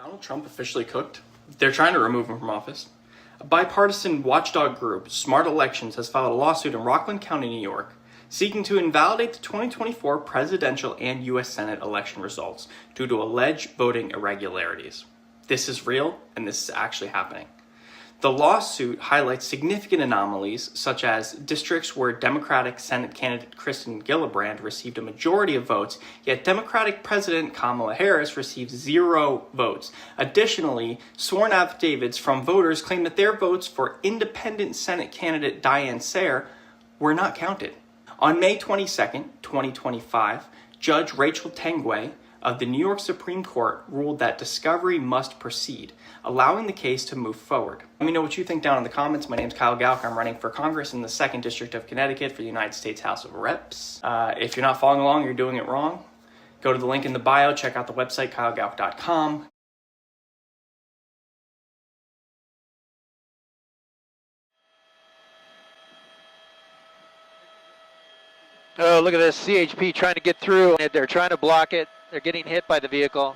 Donald Trump officially cooked? They're trying to remove him from office. A bipartisan watchdog group, Smart Elections, has filed a lawsuit in Rockland County, New York, seeking to invalidate the 2024 presidential and U.S. Senate election results due to alleged voting irregularities. This is real, and this is actually happening. The lawsuit highlights significant anomalies, such as districts where Democratic Senate candidate Kristen Gillibrand received a majority of votes, yet Democratic President Kamala Harris received 0 votes. Additionally, sworn affidavits from voters claim that their votes for independent Senate candidate Diane Sare were not counted. On May 22, 2025, Judge Rachel Tengway of the New York Supreme Court ruled that discovery must proceed, allowing the case to move forward. Let me know what you think down in the comments. My name is Kyle Gauck. I'm running for Congress in the 2nd District of Connecticut for the United States House of Reps. If you're not following along, you're doing it wrong. Go to the link in the bio, check out the website, kylegauck.com. Oh, look at this, CHP trying to get through. They're trying to block it. They're getting hit by the vehicle.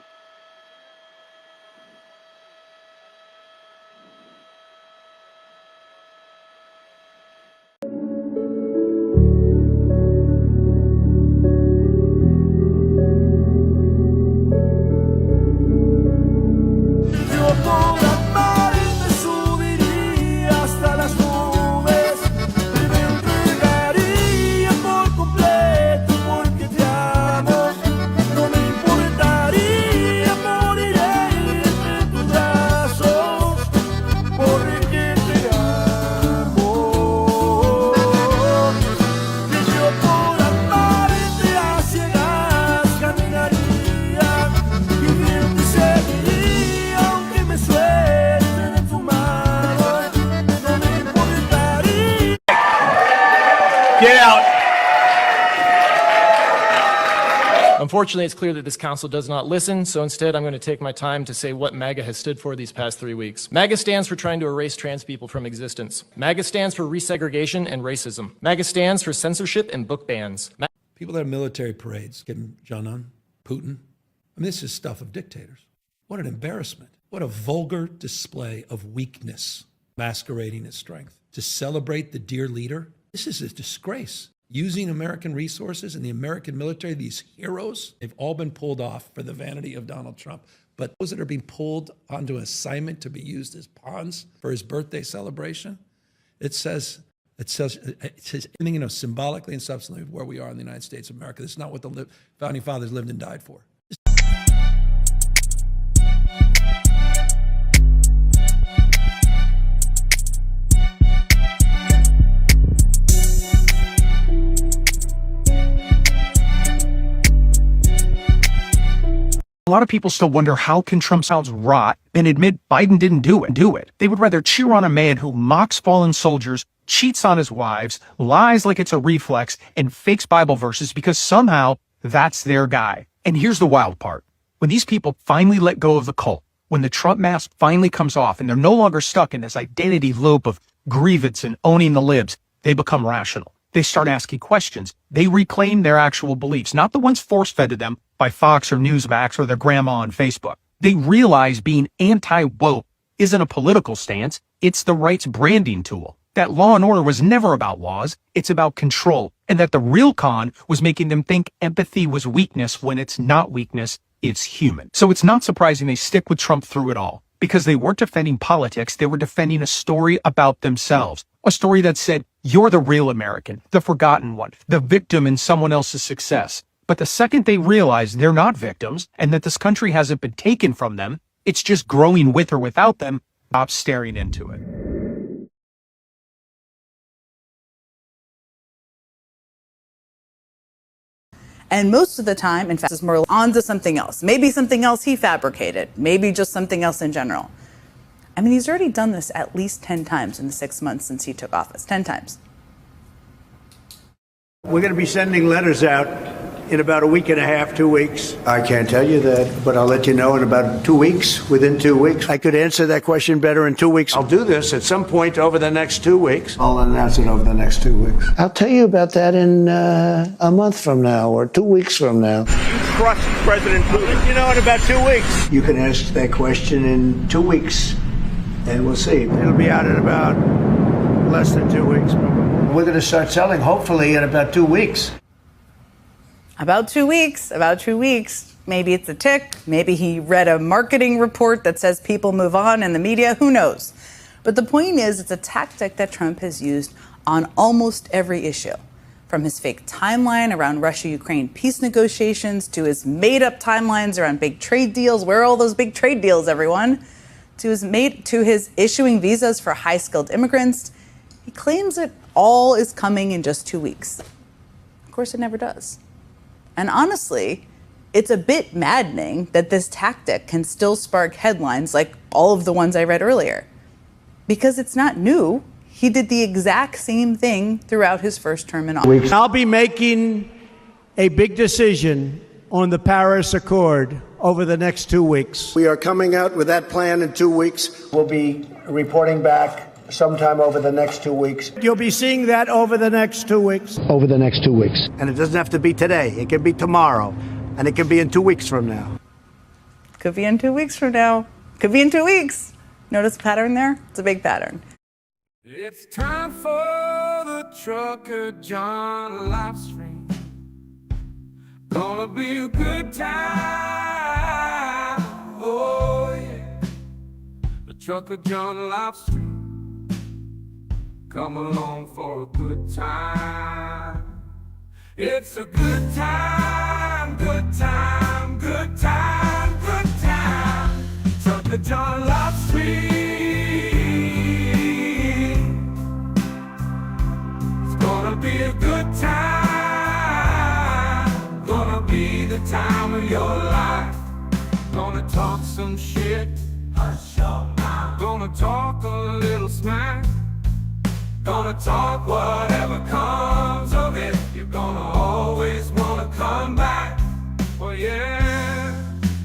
Get out. Unfortunately, it's clear that this council does not listen, so instead I'm going to take my time to say what MAGA has stood for these past 3 weeks. MAGA stands for trying to erase trans people from existence. MAGA stands for resegregation and racism. MAGA stands for censorship and book bans. People that have military parades, Kim Jong-un, Putin. I mean, this is stuff of dictators. What an embarrassment. What a vulgar display of weakness masquerading as strength. To celebrate the dear leader, this is a disgrace. Using American resources and the American military, these heroes, they've all been pulled off for the vanity of Donald Trump. But those that are being pulled onto an assignment to be used as pawns for his birthday celebration, it says anything, symbolically and substantively where we are in the United States of America. This is not what the founding fathers lived and died for. A lot of people still wonder how can Trump sounds rot and admit Biden didn't do it. They would rather cheer on a man who mocks fallen soldiers, cheats on his wives, lies like it's a reflex, and fakes Bible verses because somehow that's their guy. And here's the wild part. When these people finally let go of the cult, when the Trump mask finally comes off and they're no longer stuck in this identity loop of grievance and owning the libs, they become rational. They start asking questions. They reclaim their actual beliefs, not the ones force-fed to them by Fox or Newsmax or their grandma on Facebook. They realize being anti-woke isn't a political stance, it's the right's branding tool. That Law and Order was never about laws, it's about control, and that the real con was making them think empathy was weakness when it's not weakness, it's human. So it's not surprising they stick with Trump through it all, because they weren't defending politics, they were defending a story about themselves. A story that said, you're the real American, the forgotten one, the victim in someone else's success. But the second they realize they're not victims and that this country hasn't been taken from them, it's just growing with or without them, stop staring into it. And most of the time, in fact, is more onto something else. Maybe something else he fabricated. Maybe just something else in general. I mean, he's already done this at least 10 times in the 6 months since he took office. 10 times. We're going to be sending letters out in about a week and a half, 2 weeks. I can't tell you that, but I'll let you know in about 2 weeks, within 2 weeks. I could answer that question better in 2 weeks. I'll do this at some point over the next 2 weeks. I'll announce it over the next 2 weeks. I'll tell you about that in a month from now or 2 weeks from now. crush President Putin? You know, in about 2 weeks. You can ask that question in 2 weeks, and we'll see. It'll be out in about less than 2 weeks. We're going to start selling, hopefully, in about 2 weeks. About 2 weeks, about 2 weeks. Maybe it's a tick. Maybe he read a marketing report that says people move on in the media. Who knows? But the point is, it's a tactic that Trump has used on almost every issue. From his fake timeline around Russia-Ukraine peace negotiations to his made-up timelines around big trade deals. Where are all those big trade deals, everyone? To his issuing visas for high-skilled immigrants. He claims it all is coming in just 2 weeks. Of course, it never does. And honestly, it's a bit maddening that this tactic can still spark headlines like all of the ones I read earlier. Because it's not new. He did the exact same thing throughout his first term in office. I'll be making a big decision on the Paris Accord over the next 2 weeks. We are coming out with that plan in 2 weeks. We'll be reporting back sometime over the next 2 weeks. You'll be seeing that over the next 2 weeks. Over the next 2 weeks. And it doesn't have to be today. It can be tomorrow. And it can be in 2 weeks from now. Could be in 2 weeks from now. Could be in 2 weeks. Notice the pattern there? It's a big pattern. It's time for the trucker John live stream. Gonna be a good time. Oh yeah. The trucker John live stream. Come along for a good time. It's a good time, good time, good time, good time. Trucker John live stream. Gonna be a good time. Gonna be the time of your life. Gonna talk some shit. Hush your mouth. Gonna talk a little smack. Gonna talk whatever comes of it. You're gonna always wanna come back. Well, yeah,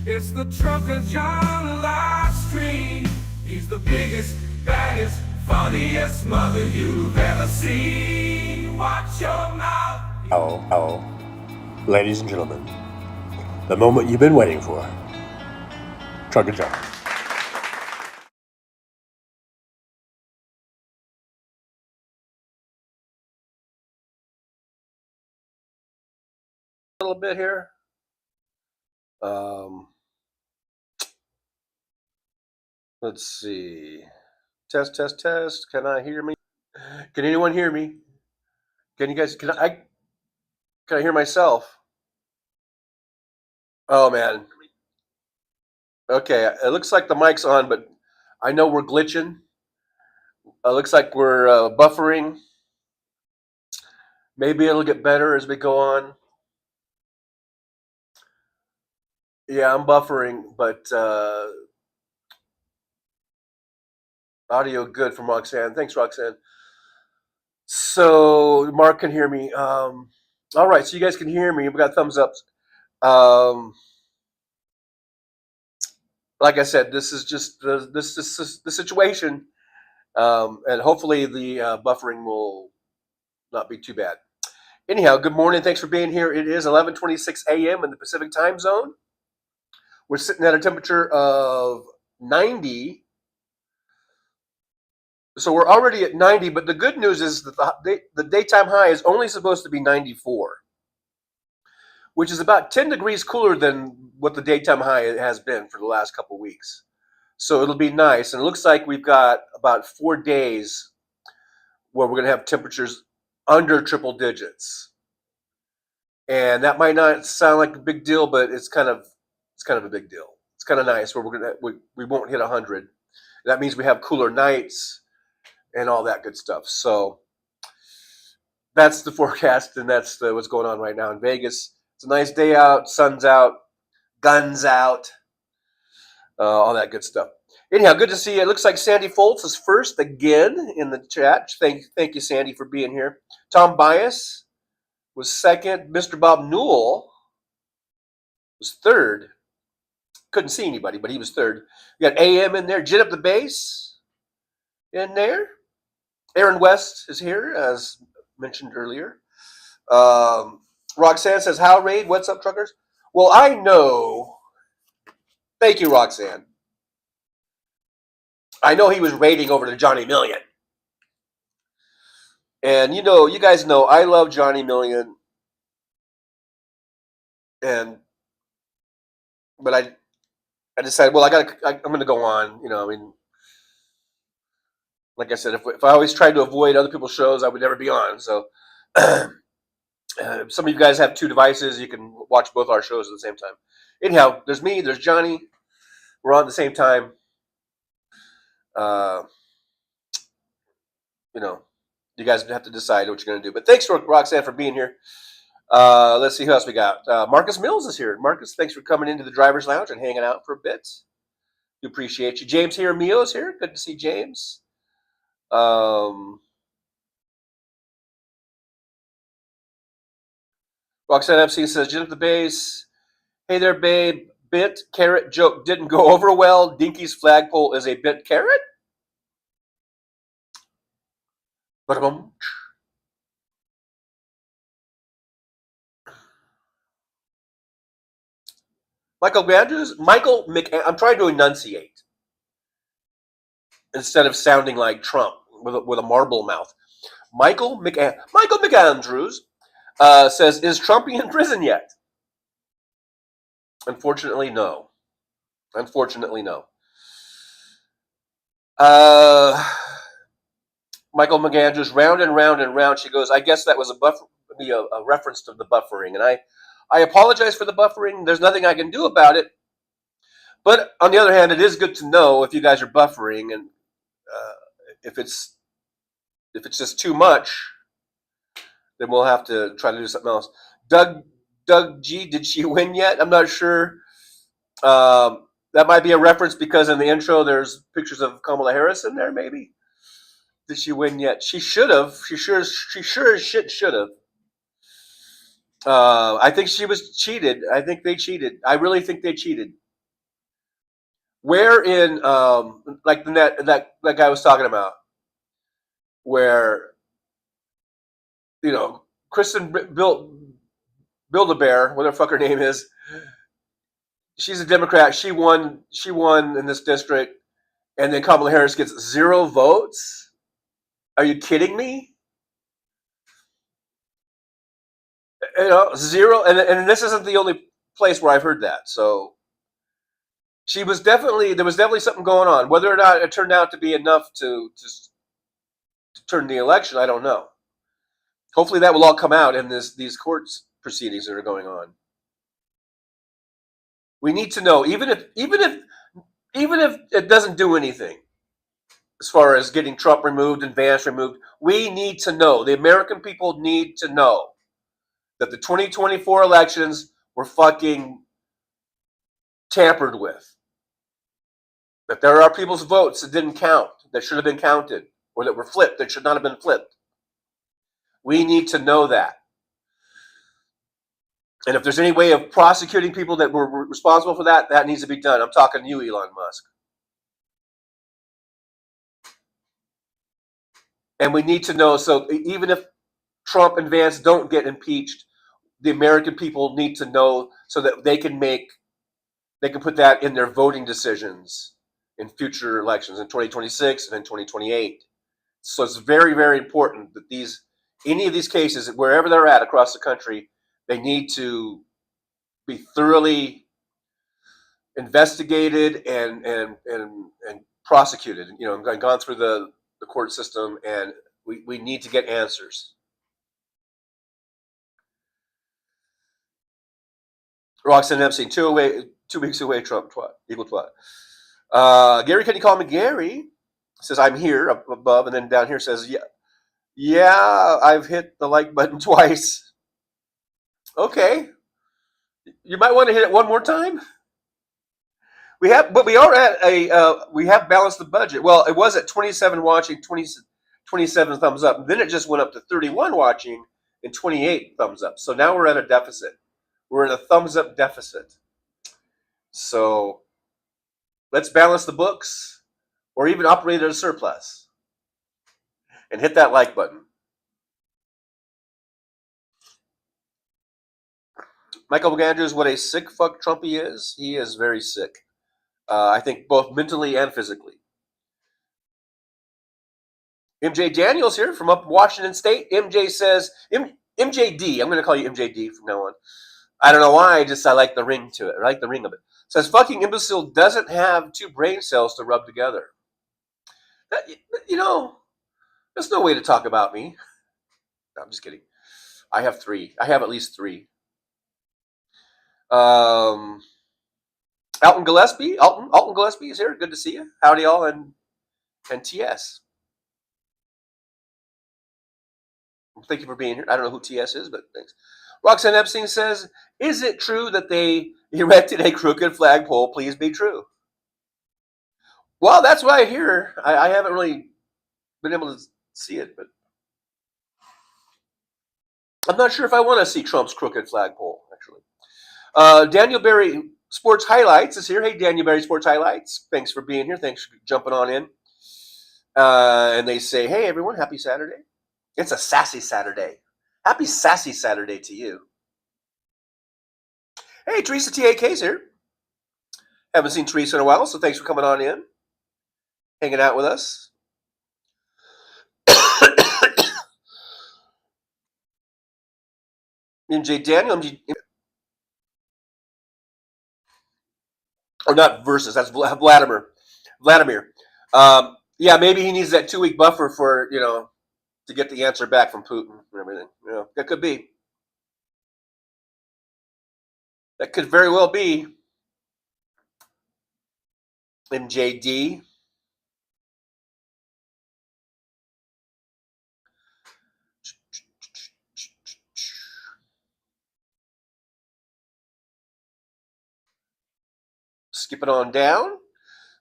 it's the Trucker John live stream. He's the biggest, baddest, funniest mother you've ever seen. Watch your mouth. Oh, ladies and gentlemen, the moment you've been waiting for. Trucker John. A little bit here. Let's see. Test, test, test. Can I hear me? Can anyone hear me? Can you guys? Can I hear myself? Oh man. Okay, it looks like the mic's on, but I know we're glitching. It looks like we're buffering. Maybe it'll get better as we go on. Yeah, I'm buffering, but audio good from Roxanne. Thanks, Roxanne. So Mark can hear me. All right, so you guys can hear me. We got thumbs ups. Like I said, this is just the situation, and hopefully the buffering will not be too bad. Anyhow, good morning. Thanks for being here. It is 11:26 a.m. in the Pacific time zone. We're sitting at a temperature of 90. So we're already at 90, but the good news is that the daytime high is only supposed to be 94, which is about 10 degrees cooler than what the daytime high has been for the last couple of weeks. So it'll be nice. And it looks like we've got about 4 days where we're going to have temperatures under triple digits. And that might not sound like a big deal, but it's kind of a big deal. It's kind of nice where we won't hit 100. That means we have cooler nights and all that good stuff. So that's the forecast, and that's what's going on right now in Vegas. It's a nice day out, sun's out, guns out, all that good stuff. Anyhow, good to see you. It looks like Sandy Foltz is first again in the chat. Thank you, Sandy, for being here. Tom Bias was second. Mr. Bob Newell was third. Couldn't see anybody, but he was third. You got AM in there. Jet Up the Bass in there. Aaron West is here, as mentioned earlier. Roxanne says, "How Raid? What's up, truckers?" Well, I know. Thank you, Roxanne. I know he was raiding over to Johnny Million. And you guys know I love Johnny Million. But I decided, well, I'm going to go on. Like I said, if I always tried to avoid other people's shows, I would never be on. So some of you guys have 2 devices. You can watch both our shows at the same time. Anyhow, there's me, there's Johnny. We're on at the same time. You guys have to decide what you're going to do. But thanks, Roxanne, for being here. Let's see who else we got. Marcus Mills is here. Marcus, thanks for coming into the driver's lounge and hanging out for a bit. We appreciate you. James here. Mio's here. Good to see James. Roxanne MC says, Jim at the base. Hey there, babe. Bit carrot joke didn't go over well. Dinky's flagpole is a bit carrot. Ba-da-bum. Michael Andrews. I'm trying to enunciate instead of sounding like Trump with a marble mouth. Michael McAndrews says, is Trump in prison yet? Unfortunately, no. Michael McAndrews, round and round and round. She goes, I guess that was a reference to the buffering. And I apologize for the buffering. There's nothing I can do about it. But on the other hand, it is good to know if you guys are buffering, and if it's just too much, then we'll have to try to do something else. Doug G, did she win yet? I'm not sure. That might be a reference because in the intro there's pictures of Kamala Harris in there. Maybe. Did she win yet? She should have. She sure as shit should have. I think she was cheated. I think they cheated. I really think they cheated. Where in like that guy was talking about, where Kristen Build-A-Bear, whatever the fuck her name is, she's a Democrat. She won in this district, and then Kamala Harris gets 0 votes. Are you kidding me? 0, and this isn't the only place where I've heard that. So there was definitely something going on. Whether or not it turned out to be enough to turn the election, I don't know. Hopefully that will all come out in these court proceedings that are going on. We need to know, even if it doesn't do anything as far as getting Trump removed and Vance removed, we need to know. The American people need to know that the 2024 elections were fucking tampered with. That there are people's votes that didn't count, that should have been counted, or that were flipped, that should not have been flipped. We need to know that. And if there's any way of prosecuting people that were responsible for that, that needs to be done. I'm talking to you, Elon Musk. And we need to know, so even if Trump and Vance don't get impeached, the American people need to know so that they can put that in their voting decisions in future elections in 2026 and in 2028. So it's very, very important that any of these cases, wherever they're at across the country, they need to be thoroughly investigated and prosecuted. Gone through the court system, and we need to get answers. Roxanne Epstein, 2 weeks away, Trump twat, equal twat. Gary, can you call me Gary? Says I'm here up above, and then down here says, yeah, I've hit the like button twice. Okay, you might want to hit it one more time. We have balanced the budget. Well, it was at 27 watching, 27 thumbs up. Then it just went up to 31 watching and 28 thumbs up. So now we're at a deficit. We're in a thumbs up deficit. So let's balance the books, or even operate at a surplus, and hit that like button. Michael McAndrews, what a sick fuck Trump he is. He is very sick. I think both mentally and physically. MJ Daniels here from up Washington State. MJ says, MJD, I'm going to call you MJD from now on. I don't know why, I like the ring to it. I like the ring of it. Says, fucking imbecile doesn't have two brain cells to rub together. You know, there's no way to talk about me. No, I'm just kidding. I have three. I have at least three. Alton Gillespie. Alton Gillespie is here. Good to see you. Howdy all, and TS. Thank you for being here. I don't know who TS is, but thanks. Roxanne Epstein says, is it true that they erected a crooked flagpole? Please be true. Well, that's what I hear. I haven't really been able to see it, but I'm not sure if I want to see Trump's crooked flagpole, actually. Daniel Berry Sports Highlights is here. Hey, Daniel Berry Sports Highlights. Thanks for being here. Thanks for jumping on in. And they say, hey, everyone, happy Saturday. It's a sassy Saturday. Happy sassy Saturday to you. Hey, Teresa TAK's here. Haven't seen Teresa in a while, so thanks for coming on in. Hanging out with us. MJ Daniel, or not versus, that's Vladimir. Yeah, maybe he needs that 2-week buffer for, to get the answer back from Putin and everything. That could be. That could very well be. MJD. Skipping on down.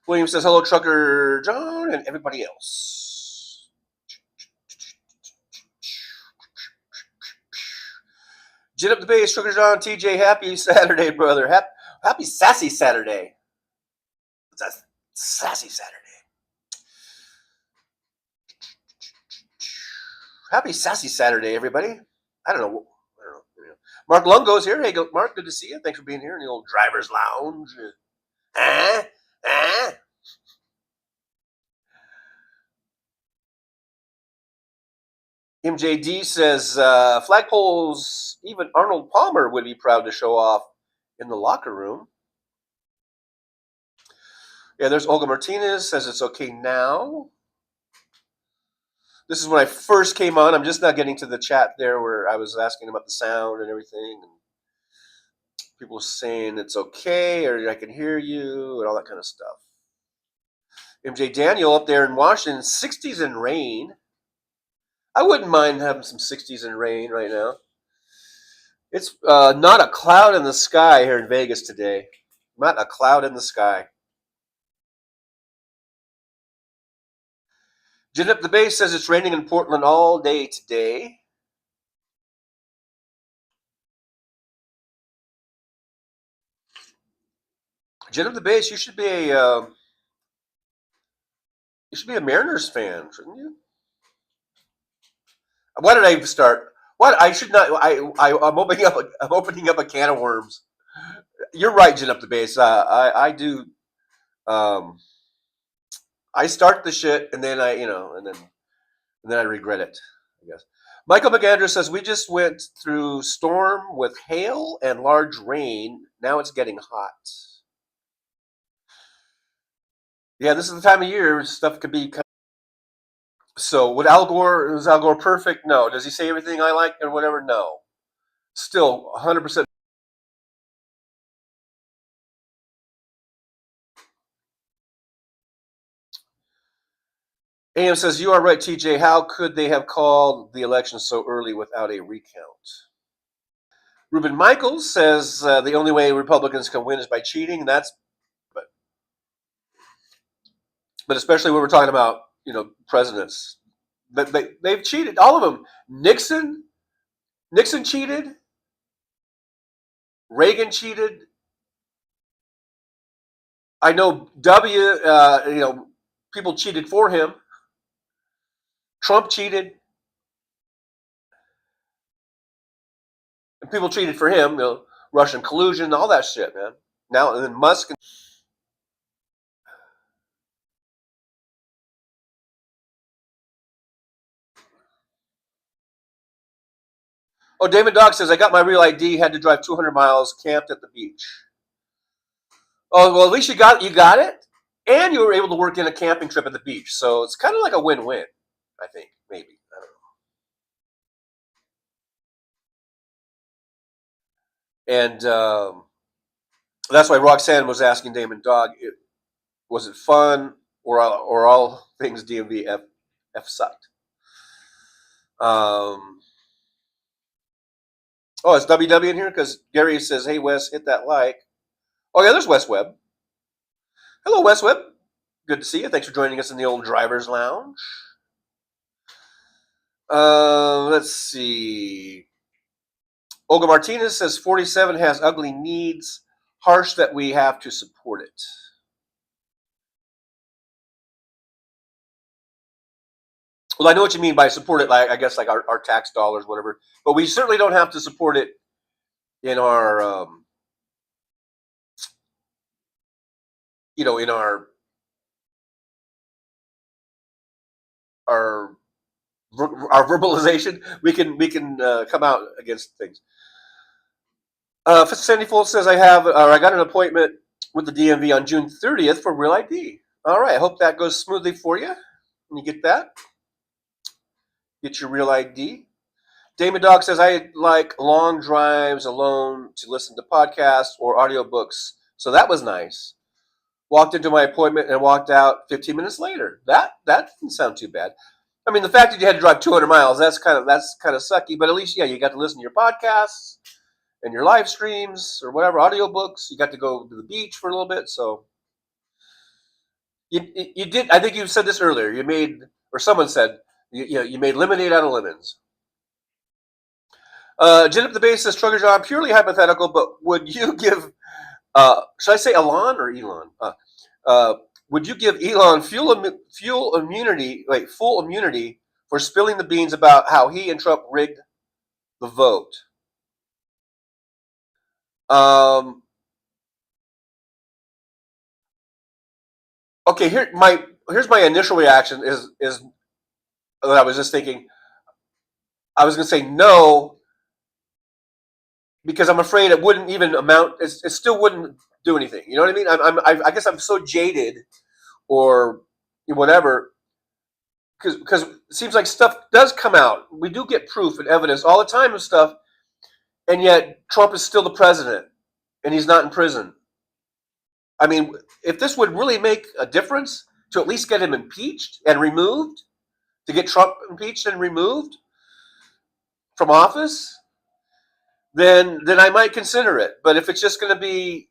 William says, hello, Trucker John and everybody else. Jet up the base, Trucker John, TJ, happy Saturday, brother. Happy sassy Saturday. That's sassy Saturday. Happy sassy Saturday, everybody. I don't know. Mark Lungo's here. Hey, Mark, good to see you. Thanks for being here in the old driver's lounge. MJD says, flagpoles, even Arnold Palmer would be proud to show off in the locker room. Yeah, there's Olga Martinez, says it's okay now. This is when I first came on. I'm just not getting to the chat there where I was asking about the sound and everything. And people saying it's okay, or I can hear you, and all that kind of stuff. MJ Daniel up there in Washington, 60s and rain. I wouldn't mind having some 60s and rain right now. It's not a cloud in the sky here in Vegas today. Not a cloud in the sky. Jet Up the Base says it's raining in Portland all day today. Jet Up the Base, you should be a Mariners fan, shouldn't you? Why did I even start? What I should not. I'm opening up a can of worms. You're right, Jet Up the Base. I do. I start the shit and then and then I regret it, I guess. Michael McAndrews says we just went through storm with hail and large rain. Now it's getting hot. Yeah, this is the time of year stuff could be. So was Al Gore perfect? No. Does he say everything I like or whatever? No. Still 100%. AM says, you are right, TJ. How could they have called the election so early without a recount? Ruben Michaels says the only way Republicans can win is by cheating. But especially when we're talking about presidents, they've cheated, all of them. Nixon cheated. Reagan cheated. I know people cheated for him. Trump cheated. And people cheated for him. Russian collusion, all that shit, man. Now, and then Musk. Oh, David Dog says, I got my real ID, had to drive 200 miles, camped at the beach. Oh, well, at least you got it, and you were able to work in a camping trip at the beach. So it's kind of like a win-win, I think, maybe. I don't know. And that's why Roxanne was asking Damon Dog, was it fun or all things DMV F sucked? Oh, it's WW in here? Because Gary says, hey, Wes, hit that like. Oh, yeah, there's Wes Webb. Hello, Wes Webb. Good to see you. Thanks for joining us in the old driver's lounge. Let's see. Olga Martinez says 47 has ugly needs, harsh that we have to support it. Well, I know what you mean by support it, like I guess like our tax dollars, whatever. But we certainly don't have to support it in our, in our verbalization. We can come out against things. Sandy Foltz says I got an appointment with the DMV on June 30th for Real ID. All right, I hope that goes smoothly for you. When you get that, get your Real ID. Damon Dog says I like long drives alone to listen to podcasts or audiobooks, so that was nice. Walked into my appointment and walked out 15 minutes later. That didn't sound too bad. I mean, the fact that you had to drive 200 miles, that's kind of sucky, but at least, yeah, you got to listen to your podcasts and your live streams or whatever, audiobooks. You got to go to the beach for a little bit, so you did. I think you said this earlier. You made, or someone said, you made lemonade out of lemons. Jen up the base says, Trucker John, purely hypothetical, but would you give, should I say Elon or Elon? Would you give Elon full immunity for spilling the beans about how he and Trump rigged the vote? Okay, here's my initial reaction is that I was just thinking. I was going to say no because I'm afraid it wouldn't even amount. It still wouldn't do anything. You know what I mean? I guess I'm so jaded or whatever because it seems like stuff does come out. We do get proof and evidence all the time of stuff, and yet Trump is still the president and he's not in prison. I mean, if this would really make a difference to at least get him impeached and removed, to get Trump impeached and removed from office, then I might consider it. But if it's just going to be,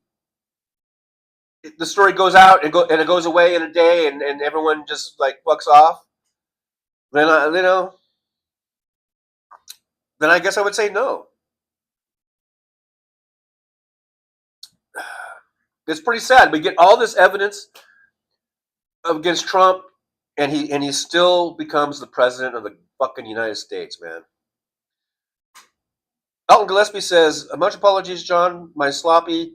the story goes out and it goes away in a day and everyone just like fucks off, then then I guess I would say no. It's pretty sad. We get all this evidence against Trump, and he still becomes the president of the fucking United States, man. Elton Gillespie says, much apologies, John. My sloppy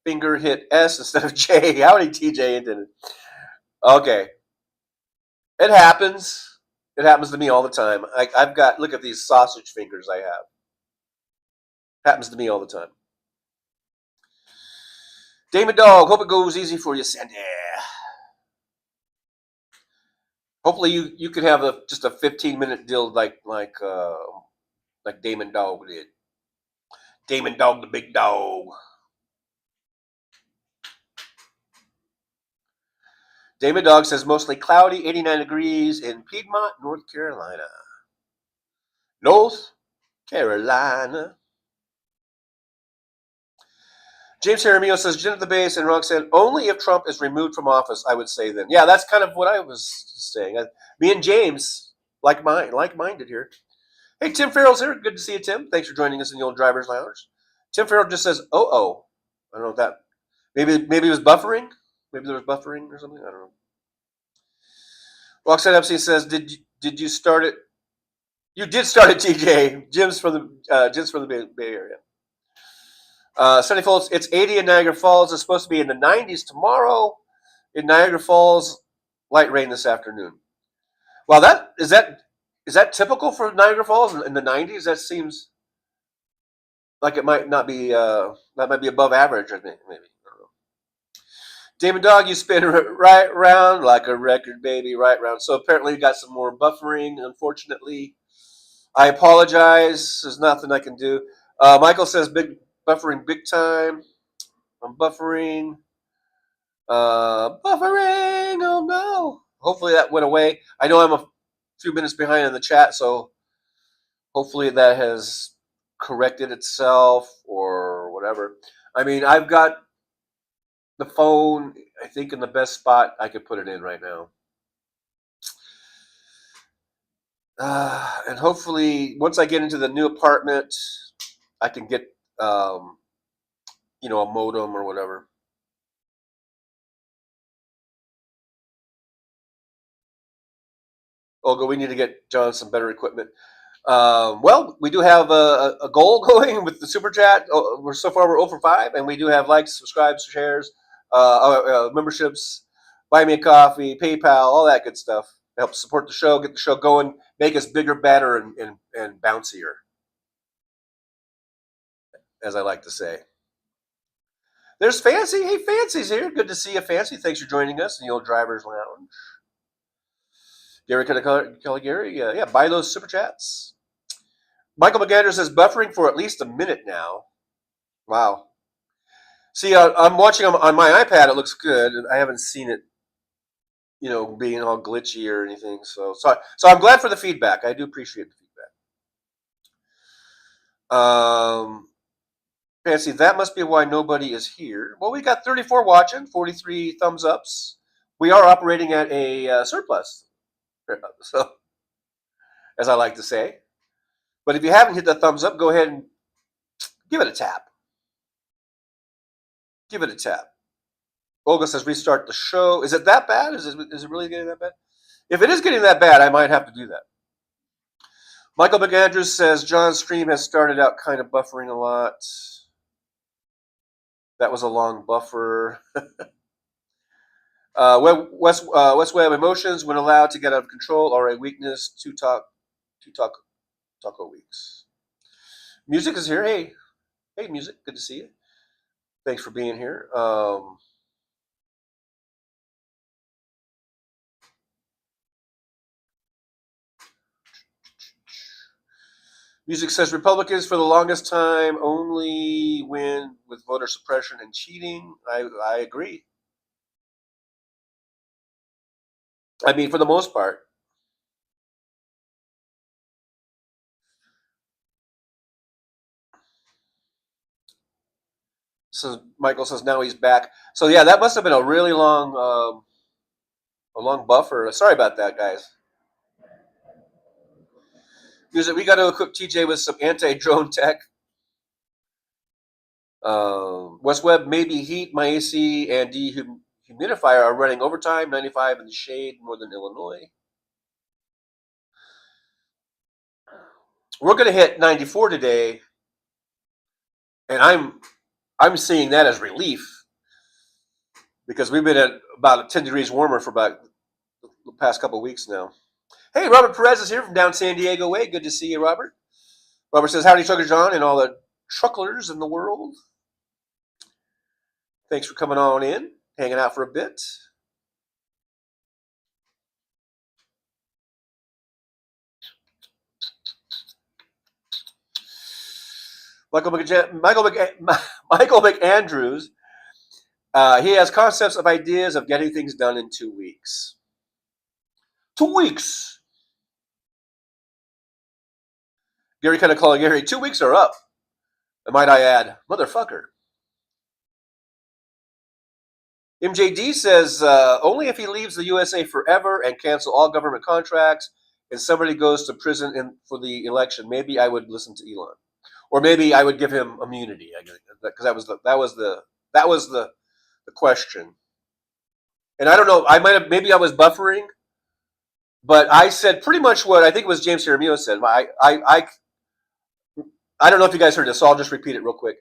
finger hit S instead of J. Howdy, TJ. Okay. It happens. It happens to me all the time. I've got, look at these sausage fingers I have. Happens to me all the time. Damon Dog, hope it goes easy for you, Sandy. Hopefully you can have just a 15-minute deal like Damon Dog did. Damon Dog, the big dog. Damon Dog says mostly cloudy, 89 degrees in Piedmont, North Carolina. North Carolina. James Jaramillo says, Jen at the base and Roxanne, only if Trump is removed from office, I would say then. Yeah, that's kind of what I was saying. Me and James, like-minded here. Hey, Tim Farrell's here. Good to see you, Tim. Thanks for joining us in the old driver's lounge. Tim Farrell just says, oh. I don't know if that, maybe it was buffering. Maybe there was buffering or something. I don't know. Roxanne Epstein says, did you start it? You did start it, TJ. Jim's from the Bay Area. Sunny Falls, it's 80 in Niagara Falls. It's supposed to be in the 90s tomorrow. In Niagara Falls, light rain this afternoon. Well, is that typical for Niagara Falls in the 90s? That seems like it might not be. That might be above average. I think maybe. I don't know. Damon Dog, you spin right round like a record, baby, right round. So apparently you got some more buffering. Unfortunately, I apologize. There's nothing I can do. Michael says buffering big time. I'm buffering. Buffering. Oh no. Hopefully that went away. I know I'm a few minutes behind in the chat, so hopefully that has corrected itself or whatever. I mean, I've got the phone, I think, in the best spot I could put it in right now. And hopefully, once I get into the new apartment, I can get, a modem or whatever. Olga, we need to get John some better equipment. Well, we do have a goal going with the super chat. We're 0 for 5, and we do have likes, subscribes, shares, memberships, buy me a coffee, PayPal, all that good stuff. Help support the show, get the show going, make us bigger, better, and bouncier, as I like to say. There's Fancy. Hey, Fancy's here. Good to see you, Fancy. Thanks for joining us in the old driver's lounge. Gary Caligari, yeah, buy those super chats. Michael McAndrew says buffering for at least a minute now. Wow. See, I'm watching on my iPad. It looks good, and I haven't seen it, being all glitchy or anything. So I'm glad for the feedback. I do appreciate the feedback. Fancy, that must be why nobody is here. Well, we got 34 watching, 43 thumbs ups. We are operating at a surplus. So, as I like to say. But if you haven't hit the thumbs up, go ahead and give it a tap. Give it a tap. Olga says restart the show. Is it that bad? Is it really getting that bad? If it is getting that bad, I might have to do that. Michael McAndrews says John's stream has started out kind of buffering a lot. That was a long buffer. West Web emotions, when allowed to get out of control, are a weakness. Two taco weeks. Music is here. Hey, music. Good to see you. Thanks for being here. Music says Republicans for the longest time only win with voter suppression and cheating. I agree. I mean, for the most part. So Michael says now he's back. So yeah, that must have been a really long buffer. Sorry about that, guys. Music, we got to equip TJ with some anti-drone tech. West Web, maybe heat. My AC and dehumidifier are running overtime. 95 in the shade, northern Illinois. We're going to hit 94 today, and I'm seeing that as relief because we've been at about 10 degrees warmer for about the past couple of weeks now. Hey, Robert Perez is here from down San Diego way. Good to see you, Robert. Robert says, howdy, Trucker John, and all the trucklers in the world. Thanks for coming on in, hanging out for a bit. Michael McAndrews, he has concepts of ideas of getting things done in 2 weeks. 2 weeks. Gary kind of calling Gary, 2 weeks are up. And might I add, motherfucker. MJD says, only if he leaves the USA forever and cancel all government contracts and somebody goes to prison for the election, maybe I would listen to Elon. Or maybe I would give him immunity, because that was the question. And I don't know, maybe I was buffering, but I said pretty much what I think it was James Jaramillo said. I don't know if you guys heard this, so I'll just repeat it real quick.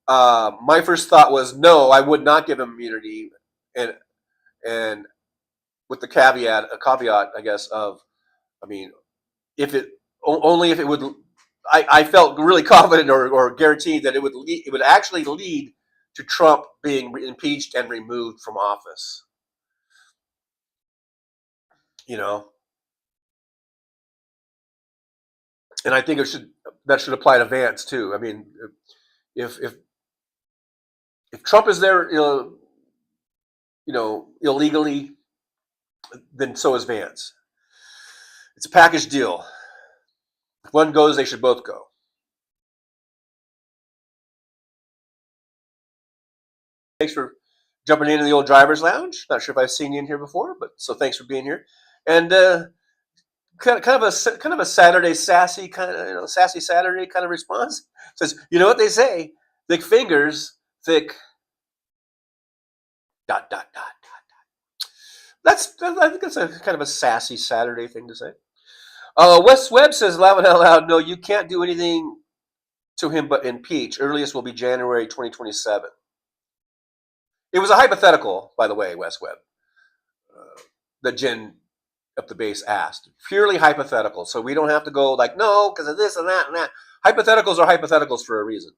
My first thought was no, I would not give him immunity, and with the caveat, I guess, of, I mean, if it only if it would, I felt really confident or guaranteed that it would actually lead to Trump being impeached and removed from office. And I think that should apply to Vance too. I mean, if Trump is there, illegally, then so is Vance. It's a package deal. If one goes, they should both go. Thanks for jumping into the old driver's lounge. Not sure if I've seen you in here before, but so thanks for being here. And kind of a Saturday sassy sassy Saturday kind of response. Says, you know what they say? Thick fingers, thick. ... I think that's a kind of a sassy Saturday thing to say. Wes Webb says, laughing out loud, no, you can't do anything to him but impeach. Earliest will be January 2027. It was a hypothetical, by the way, Wes Webb, that Jen up the base asked. Purely hypothetical. So we don't have to go like, no, because of this and that and that. Hypotheticals are hypotheticals for a reason.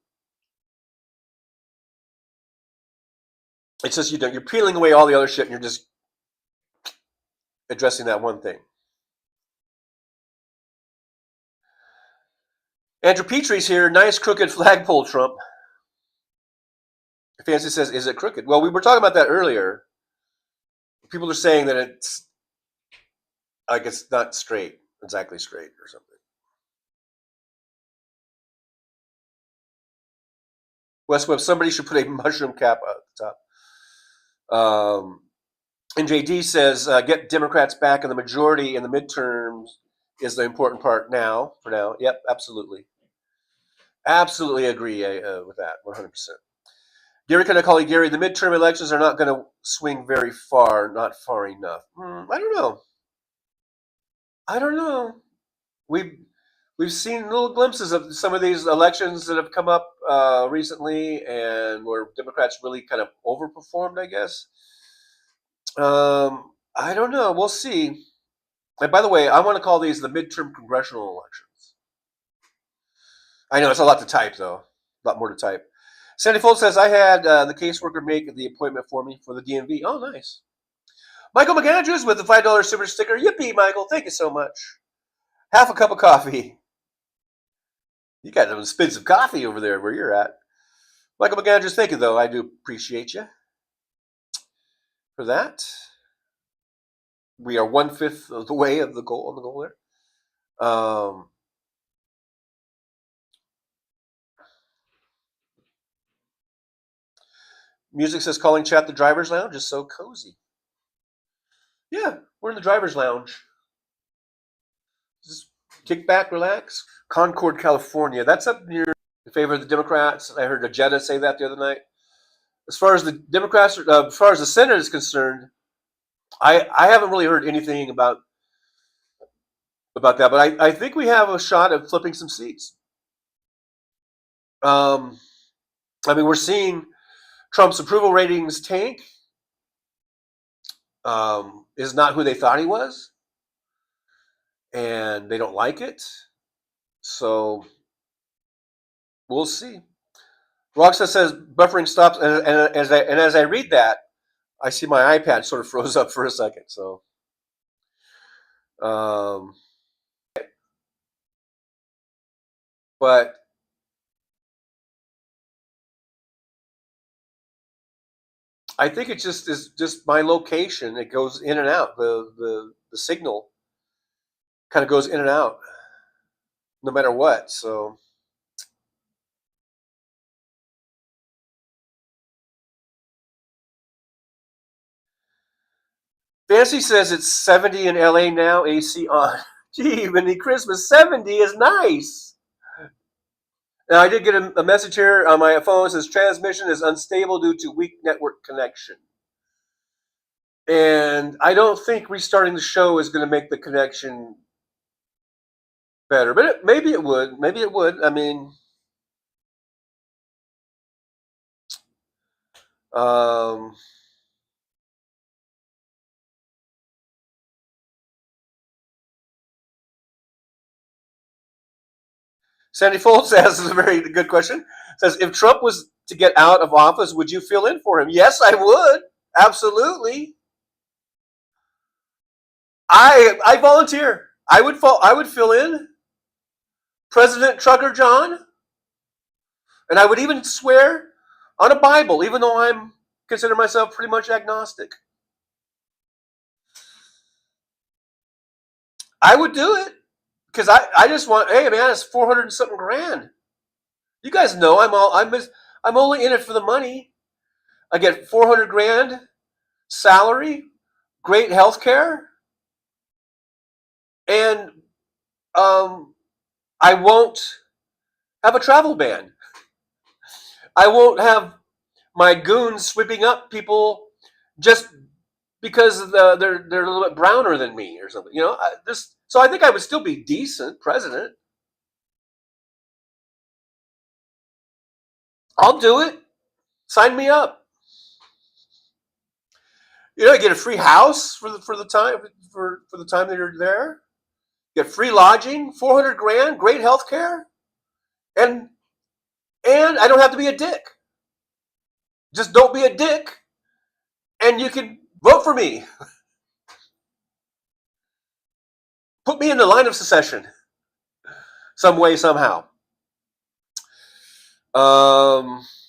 It's just you're peeling away all the other shit and you're just addressing that one thing. Andrew Petrie's here. Nice crooked flagpole, Trump. Fancy says, is it crooked? Well, we were talking about that earlier. People are saying that it's like it's not exactly straight or something. West Webb, somebody should put a mushroom cap at the top. And JD says, get Democrats back in the majority in the midterms is the important part for now. Yep, absolutely. Absolutely agree with that, 100%. Gary, can I call you Gary? The midterm elections are not going to swing very far, not far enough. I don't know. We've seen little glimpses of some of these elections that have come up recently, and where Democrats really kind of overperformed, I guess. I don't know. We'll see. And by the way, I want to call these the midterm congressional elections. I know it's a lot to type, though. A lot more to type. Sandy Fold says, I had the caseworker make the appointment for me for the DMV. Oh, nice. Michael McAndrews with the $5 super sticker. Yippee, Michael. Thank you so much. Half a cup of coffee. You got some expensive coffee over there where you're at. Michael McAndrews, thank you, though. I do appreciate you for that. We are 1/5 of the way of the goal there. Music says, calling chat the driver's lounge is so cozy. Yeah, we're in the driver's lounge. Just kick back, relax. Concord, California. That's up near in favor of the Democrats. I heard Jetta say that the other night. As far as the Democrats, as far as the Senate is concerned, I haven't really heard anything about that, but I think we have a shot at flipping some seats. I mean, we're seeing Trump's approval ratings tank. Is not who they thought he was, and they don't like it. So we'll see. Roxa says buffering stops, and as I read that, I see my iPad sort of froze up for a second. So, but I think it just is just my location. It goes in and out. The signal kind of goes in and out, no matter what. So. Fancy says it's 70 in LA now, AC on. Gee, Minnie Christmas, 70 is nice. Now, I did get a message here on my phone. It says transmission is unstable due to weak network connection. And I don't think restarting the show is going to make the connection better. But maybe it would. Maybe it would. I mean, Um, Sandy Foltz asks a very good question. Says, if Trump was to get out of office, would you fill in for him? Yes, I would. Absolutely. I volunteer. I would fill in President Trucker John, and I would even swear on a Bible, even though I'm consider myself pretty much agnostic. I would do it because I just want. Hey man, it's 400 and something grand. You guys know I'm only in it for the money. I get 400 grand salary, great health care, and I won't have a travel ban. I won't have my goons sweeping up people just because they're a little bit browner than me or something. You know, so I think I would still be decent president. I'll do it. Sign me up. You know, you get a free house for the time that you're there. Get free lodging, 400 grand, great health care, and I don't have to be a dick. Just don't be a dick, and you can vote for me. Put me in the line of succession, some way, somehow.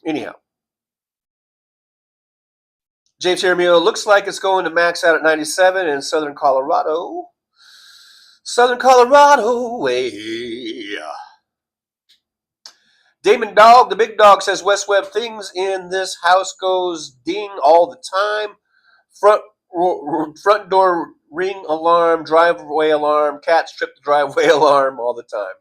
Anyhow, James Jeremio looks like it's going to max out at 97 in Southern Colorado. Southern Colorado way. Damon Dog, the big dog, says West Webb, things in this house goes ding all the time. Front door ring alarm, driveway alarm, cats trip the driveway alarm all the time.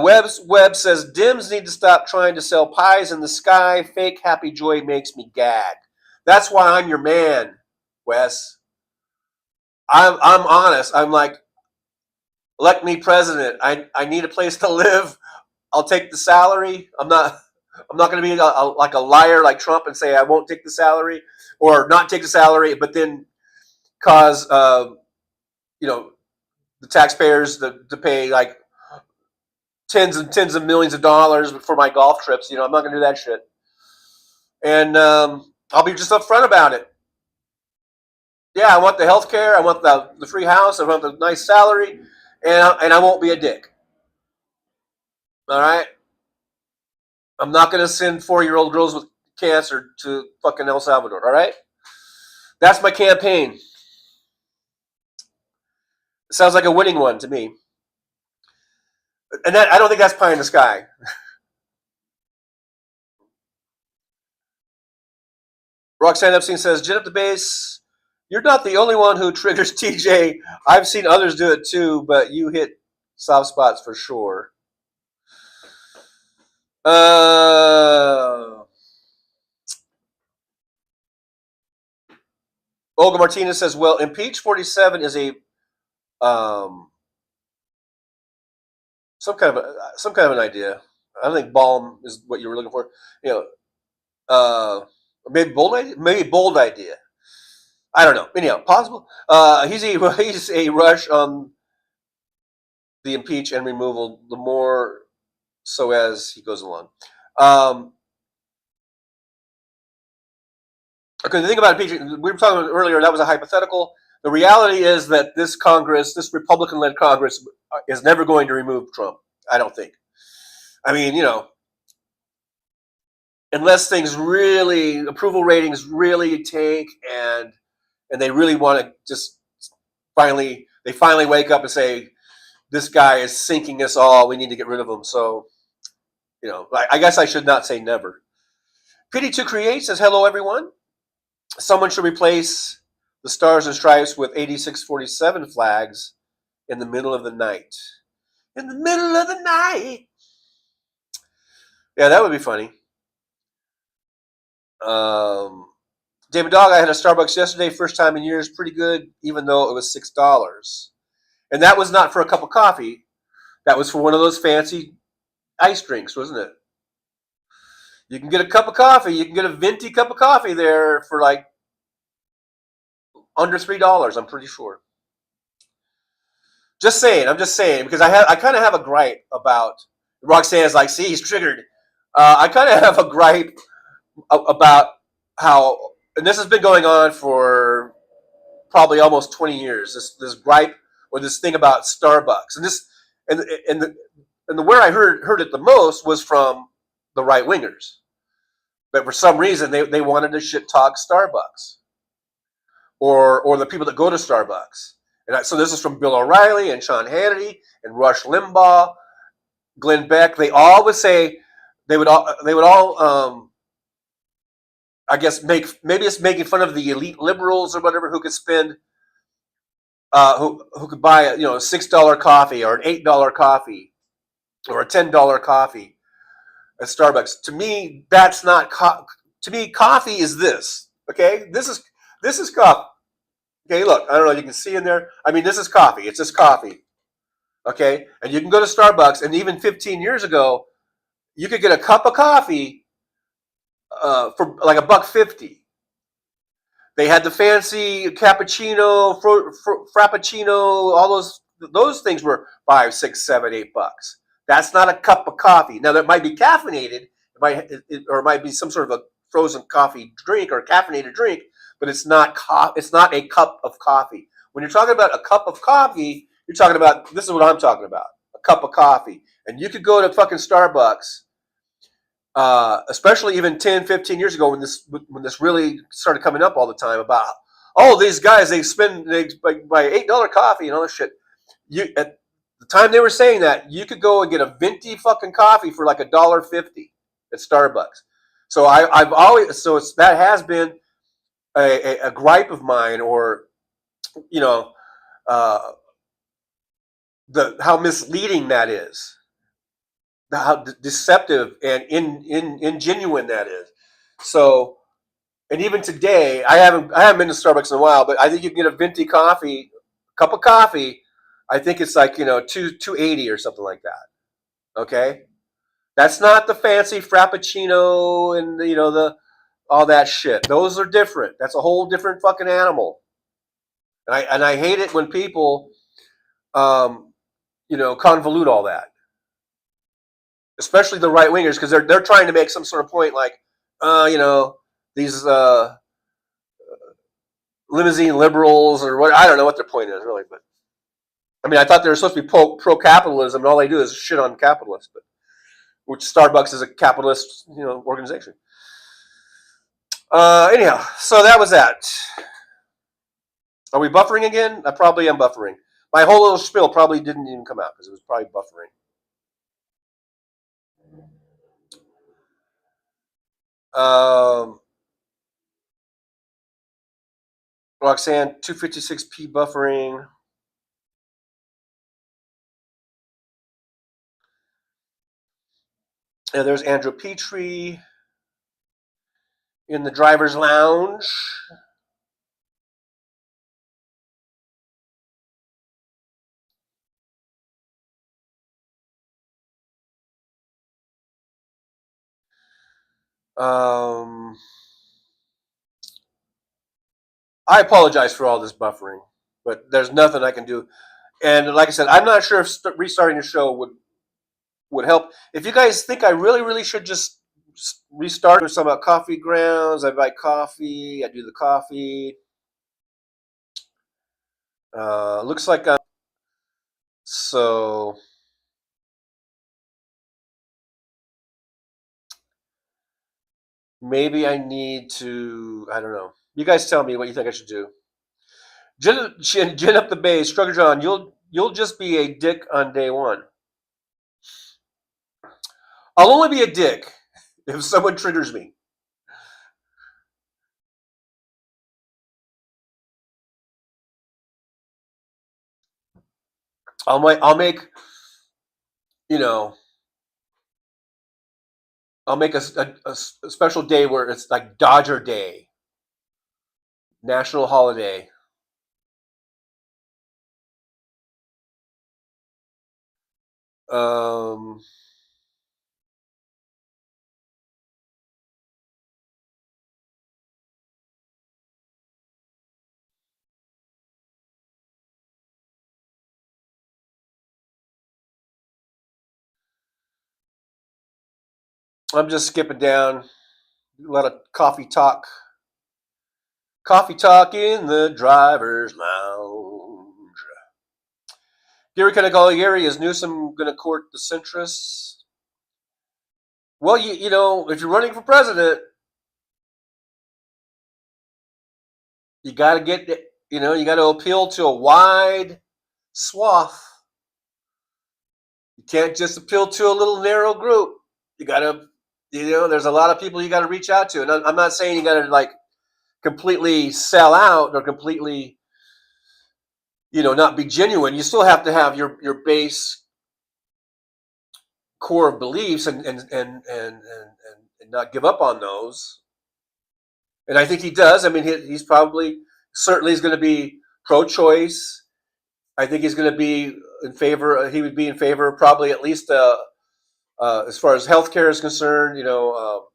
Webb says Dims need to stop trying to sell pies in the sky. Fake happy joy makes me gag. That's why I'm your man, Wes. I'm honest. I'm like, elect me president. I need a place to live. I'll take the salary. I'm not going to be like a liar like Trump and say I won't take the salary or not take the salary, but then cause the taxpayers to pay like tens and tens of millions of dollars for my golf trips. I'm not going to do that shit. And I'll be just upfront about it. Yeah, I want the health care. I want the free house. I want the nice salary. And I won't be a dick. All right? I'm not going to send 4-year-old girls with cancer to fucking El Salvador. All right? That's my campaign. It sounds like a winning one to me. And I don't think that's pie in the sky. Roxanne Epstein says, Jet up the base. You're not the only one who triggers TJ. I've seen others do it too, but you hit soft spots for sure. Olga Martinez says, well, impeach 47 is a some kind of an idea. I don't think balm is what you were looking for. Maybe bold idea. I don't know. Anyhow, possible. He's a rush on the impeach and removal. The more so as he goes along. Okay, the thing about impeachment, we were talking about earlier, that was a hypothetical. The reality is that this Congress, this Republican-led Congress, is never going to remove Trump. I don't think. I mean, unless things really, approval ratings really tank, and they really want to just finally wake up and say, this guy is sinking us all. We need to get rid of him. So, I guess I should not say never. PD2 Create says, hello, everyone. Someone should replace the Stars and Stripes with 8647 flags in the middle of the night. In the middle of the night. Yeah, that would be funny. David Dog, I had a Starbucks yesterday, first time in years, pretty good, even though it was $6. And that was not for a cup of coffee. That was for one of those fancy ice drinks, wasn't it? You can get a cup of coffee. You can get a venti cup of coffee there for like under $3. I'm pretty sure. Just saying. I'm just saying because I kind of have a gripe about Roxanne's like, see, he's triggered. I kind of have a gripe about how, and this has been going on for probably almost 20 years. This gripe or this thing about Starbucks, and this and the where I heard it the most was from the right wingers. But for some reason, they wanted to shit talk Starbucks or the people that go to Starbucks. And so this is from Bill O'Reilly and Sean Hannity and Rush Limbaugh, Glenn Beck. They all would say they would all I guess maybe it's making fun of the elite liberals or whatever who could spend who could buy a $6 coffee or an $8 coffee or a $10 coffee at Starbucks. To me, that's not to me. Coffee is this. Okay, this is coffee. Okay, look, I don't know. You can see in there. I mean, this is coffee. It's just coffee. Okay, and you can go to Starbucks, and even 15 years ago, you could get a cup of coffee for like $1.50. They had the fancy cappuccino, frappuccino. All those things were $5, $6, $7, $8. That's not a cup of coffee. Now that might be caffeinated, or it might be some sort of a frozen coffee drink or a caffeinated drink, but it's not it's not a cup of coffee. When you're talking about a cup of coffee, you're talking about, this is what I'm talking about, a cup of coffee. And you could go to fucking Starbucks, especially even 10, 15 years ago when this really started coming up all the time about, oh, these guys, they buy $8 coffee and all this shit. At the time they were saying that, you could go and get a venti fucking coffee for like $1.50 at Starbucks. So I've always, that has been a gripe of mine, or how misleading that is, how deceptive and ingenuine that is. So, and even today, I haven't been to Starbucks in a while, but I think you can get a venti coffee, cup of coffee. I think it's like $2.80 or something like that. Okay, that's not the fancy frappuccino and the all that shit. Those are different. That's a whole different fucking animal. And I hate it when people, convolute all that, especially the right wingers, because they're trying to make some sort of point, like, these limousine liberals or what. I don't know what their point is really, but I mean, I thought they were supposed to be pro capitalism, and all they do is shit on capitalists, but which Starbucks is a capitalist, organization. Anyhow, so that was that. Are we buffering again? I probably am buffering. My whole little spiel probably didn't even come out because it was probably buffering. Roxanne, 256p buffering. And there's Andrew Petrie in the driver's lounge. I apologize for all this buffering, but there's nothing I can do. And like I said, I'm not sure if restarting the show would help. If you guys think I really, really should just restart, or some about coffee grounds, I buy coffee, I do the coffee. Looks like so. Maybe I need to, I don't know. You guys tell me what you think I should do. Gin up the base, Struggle John, you'll just be a dick on day one. I'll only be a dick if someone triggers me. I'll make I'll make a special day where it's like Dodger Day, national holiday. I'm just skipping down. A lot of coffee talk. Coffee talk in the driver's lounge. Gary Gary, is Newsom going to court the centrists? Well, you know, if you're running for president, you got to get, you know, you got to appeal to a wide swath. You can't just appeal to a little narrow group. You got to, you know, there's a lot of people you got to reach out to. And I'm not saying you got to like completely sell out or completely, you know, not be genuine. You still have to have your base core of beliefs and not give up on those. And I think he does. I mean, he's probably certainly is going to be pro-choice. I think he's going to be in favor. He would be in favor of probably at least as far as healthcare is concerned, you know,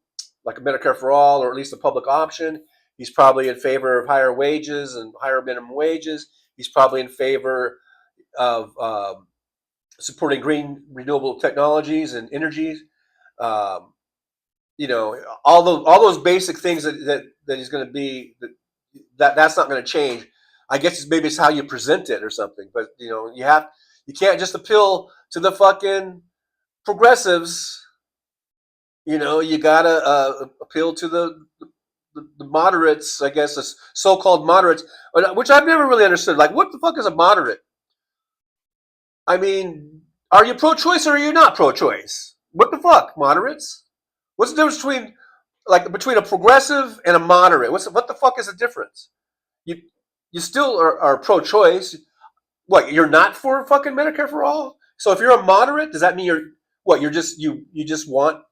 like a Medicare for all, or at least a public option. He's probably in favor of higher wages and higher minimum wages. He's probably in favor of supporting green renewable technologies and energies. You know, all those basic things that he's going to be, that's not going to change. I guess maybe it's how you present it or something. But you know, you can't just appeal to the fucking progressives. You know, you gotta appeal to the moderates, I guess, the so-called moderates, which I've never really understood. Like, what the fuck is a moderate? I mean, are you pro-choice or are you not pro-choice? What the fuck, moderates? What's the difference between a progressive and a moderate? What the fuck is the difference? You still are pro-choice. What, you're not for fucking Medicare for all? So if you're a moderate, does that mean you just want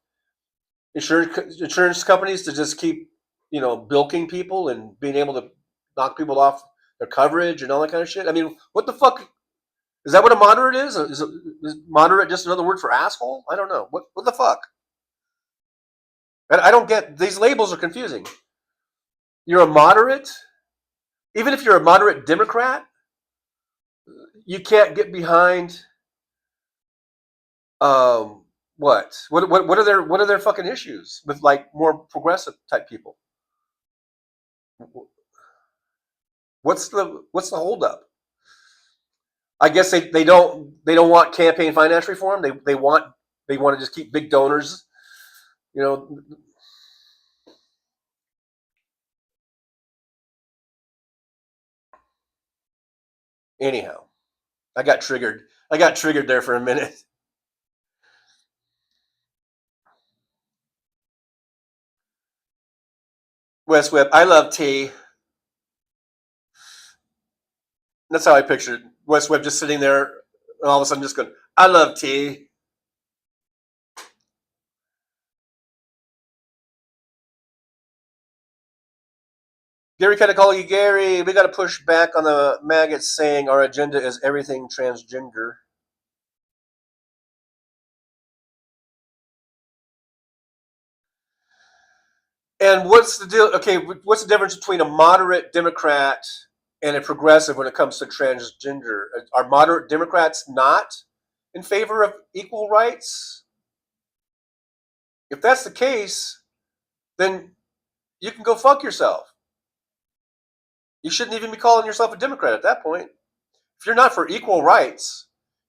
insurance companies to just keep, you know, bilking people and being able to knock people off their coverage and all that kind of shit? I mean, what the fuck? Is that what a moderate is? Is moderate just another word for asshole? I don't know. What the fuck? I don't get, these labels are confusing. You're a moderate? Even if you're a moderate Democrat, you can't get behind what are their fucking issues with like more progressive type people? What's the holdup? I guess they don't want campaign finance reform. They want to just keep big donors, you know. Anyhow, I got triggered there for a minute. West Webb, I love tea. That's how I pictured West Webb, just sitting there and all of a sudden just going, I love tea. Gary Gary, we got to push back on the maggots saying our agenda is everything transgender. And what's the deal? Okay, what's the difference between a moderate Democrat and a progressive when it comes to transgender? Are moderate Democrats not in favor of equal rights? If that's the case, then you can go fuck yourself. You shouldn't even be calling yourself a Democrat at that point. If you're not for equal rights,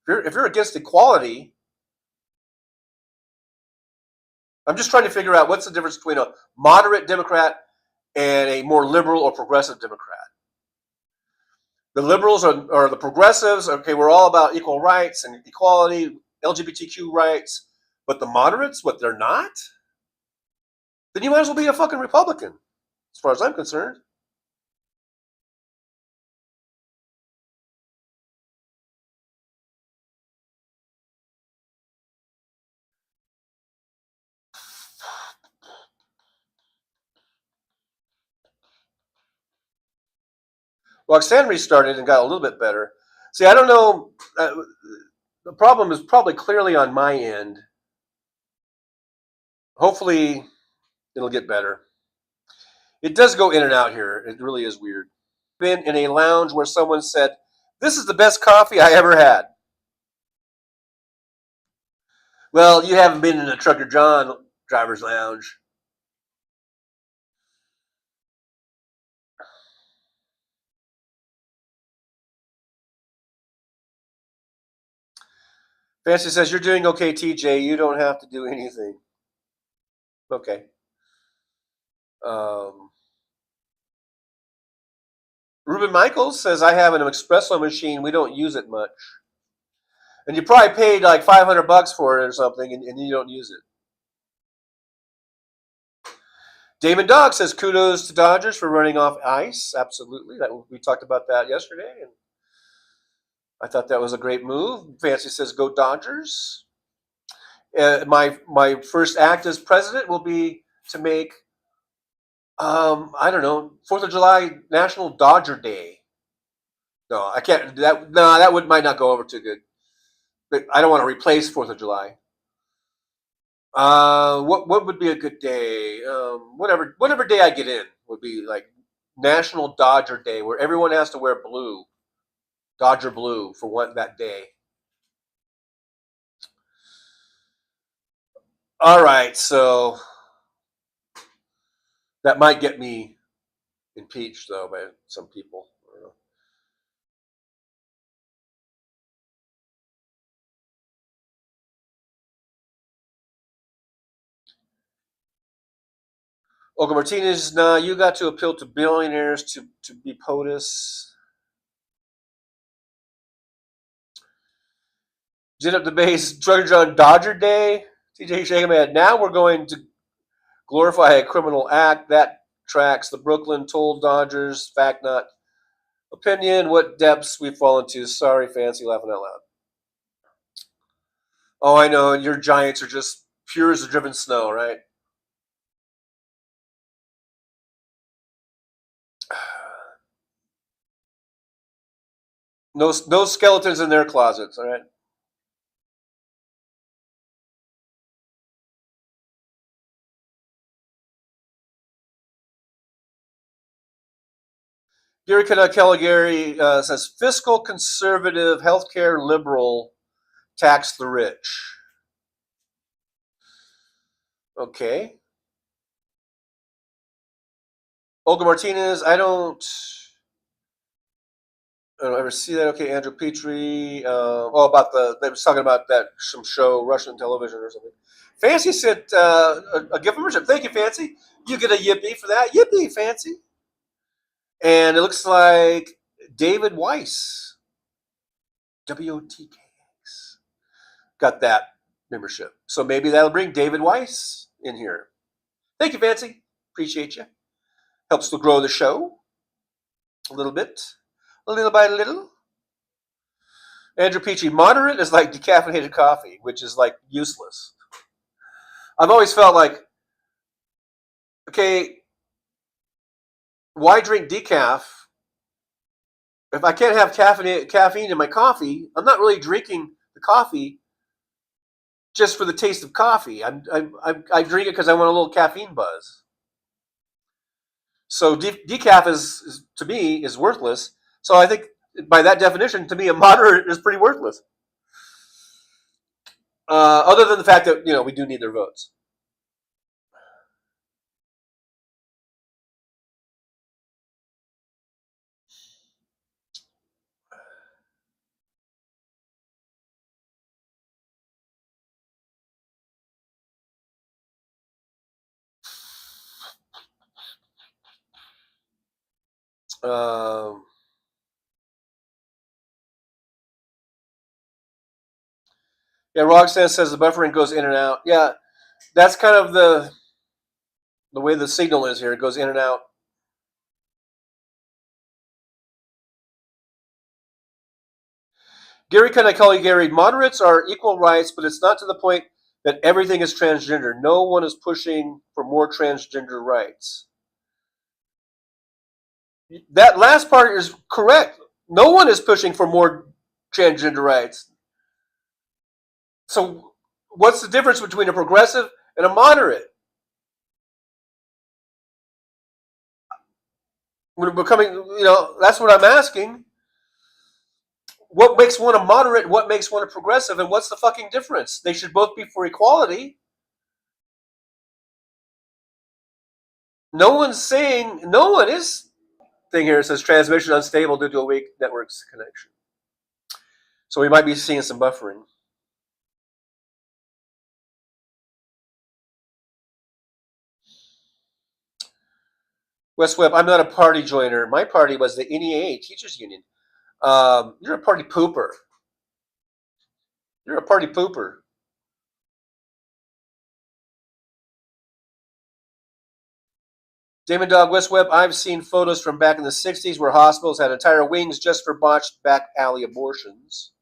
if you're against equality, I'm just trying to figure out what's the difference between a moderate Democrat and a more liberal or progressive Democrat. The liberals are the progressives. Okay, we're all about equal rights and equality, LGBTQ rights. But the moderates, what, they're not? Then you might as well be a fucking Republican, as far as I'm concerned. Roxanne restarted and got a little bit better. See, I don't know. The problem is probably clearly on my end. Hopefully, it'll get better. It does go in and out here. It really is weird. Been in a lounge where someone said, "This is the best coffee I ever had." Well, you haven't been in a Trucker John driver's lounge. Fancy says, you're doing okay, TJ. You don't have to do anything. Okay. Ruben Michaels says, I have an espresso machine. We don't use it much. And you probably paid like $500 for it or something, and you don't use it. Damon Dog says, kudos to Dodgers for running off ice. Absolutely. We talked about that yesterday, and I thought that was a great move. Fancy says, go Dodgers. My first act as president will be to make, I don't know, 4th of July National Dodger Day. No, I can't. That might not go over too good. But I don't want to replace 4th of July. What would be a good day? Whatever day I get in would be like National Dodger Day, where everyone has to wear blue, Dodger blue for that day. All right, so that might get me impeached though by some people. I don't know. Olga Martinez, nah, you got to appeal to billionaires to be POTUS. Gin up the base, Drug John Dodger Day. TJ shaking my head. Now we're going to glorify a criminal act. That tracks. The Brooklyn told Dodgers, fact not opinion. What depths we fall into. Sorry, Fancy, laughing out loud. Oh, I know. Your Giants are just pure as the driven snow, right? No skeletons in their closets, all right? Gary Caligari says, fiscal conservative, healthcare liberal, tax the rich. Okay. Olga Martinez, I don't ever see that. Okay, Andrew Petrie. They was talking about some show, Russian television or something. Fancy sent a gift membership. Thank you, Fancy. You get a yippee for that. Yippee, Fancy. And it looks like David Weiss, WOTKX, got that membership. So maybe that'll bring David Weiss in here. Thank you, Fancy. Appreciate you. Helps to grow the show a little bit. Little by little. Andrew Peachy, moderate is like decaffeinated coffee, which is like useless. I've always felt like, okay, why drink decaf? If I can't have caffeine in my coffee, I'm not really drinking the coffee just for the taste of coffee. I drink it because I want a little caffeine buzz. So decaf is to me is worthless. So I think by that definition, to me, a moderate is pretty worthless. Other than the fact that we do need their votes. Yeah, Roxanne says the buffering goes in and out. Yeah, that's kind of the way the signal is here. It goes in and out. Gary, can I call you Gary? Moderates are equal rights, but it's not to the point that everything is transgender. No one is pushing for more transgender rights. That last part is correct. No one is pushing for more transgender rights. So what's the difference between a progressive and a moderate? We're becoming, that's what I'm asking. What makes one a moderate? What makes one a progressive? And what's the fucking difference? They should both be for equality. No one is saying here. It says transmission unstable due to a weak network connection. So we might be seeing some buffering. West Webb, I'm not a party joiner. My party was the NEA Teachers Union. You're a party pooper. You're a party pooper. Damon Dog, West Webb, I've seen photos from back in the 60s where hospitals had entire wings just for botched back alley abortions.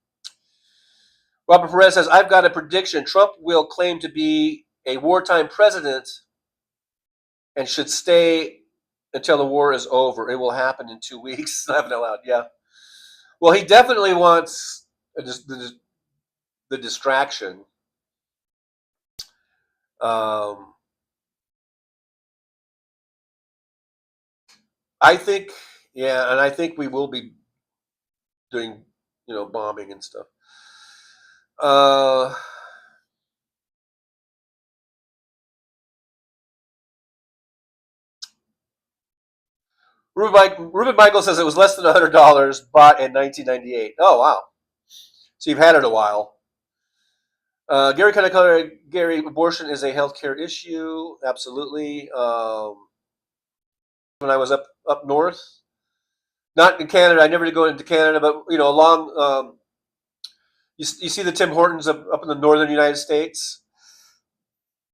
Robert Perez says, I've got a prediction. Trump will claim to be a wartime president and should stay until the war is over. It will happen in 2 weeks. Laughing out loud, yeah. Well, he definitely wants the distraction. I think, yeah, and I think we will be doing, bombing and stuff. Ruben Michael says it was less than $100 bought in 1998. Oh, wow. So you've had it a while. Gary Cunningham, Gary, abortion is a healthcare issue. Absolutely. When I was up north, not in Canada, I never did go into Canada, but along. You see the Tim Hortons up in the northern United States,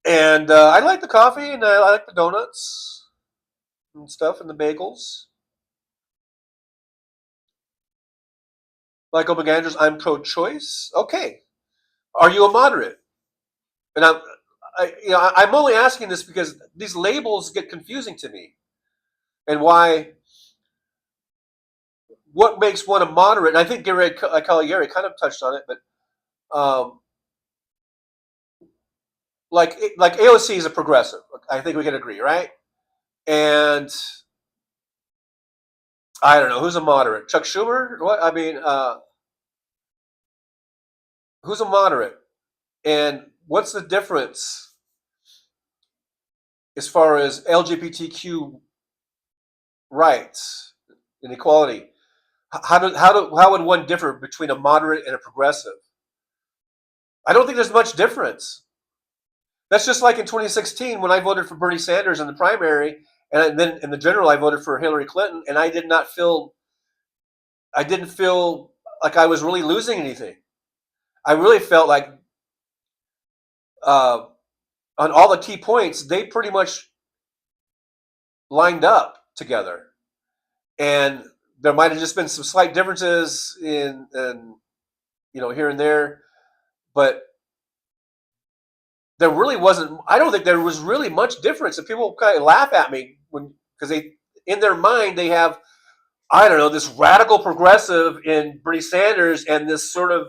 and I like the coffee and I like the donuts and stuff and the bagels. Michael McAndrews, I'm pro-choice. Okay, are you a moderate? And I'm only asking this because these labels get confusing to me, and what makes one a moderate? And I think Gary Caligari kind of touched on it, but like AOC is a progressive. I think we can agree, right? And I don't know who's a moderate. Chuck Schumer? What? I mean, who's a moderate? And what's the difference as far as LGBTQ rights and equality? How would one differ between a moderate and a progressive? I don't think there's much difference. That's just like in 2016 when I voted for Bernie Sanders in the primary, and then in the general I voted for Hillary Clinton, and I didn't feel like I was really losing anything. I really felt like on all the key points, they pretty much lined up together. And there might have just been some slight differences in here and there, but there really wasn't. I don't think there was really much difference. And people kind of laugh at me because in their mind they have, I don't know, this radical progressive in Bernie Sanders and this sort of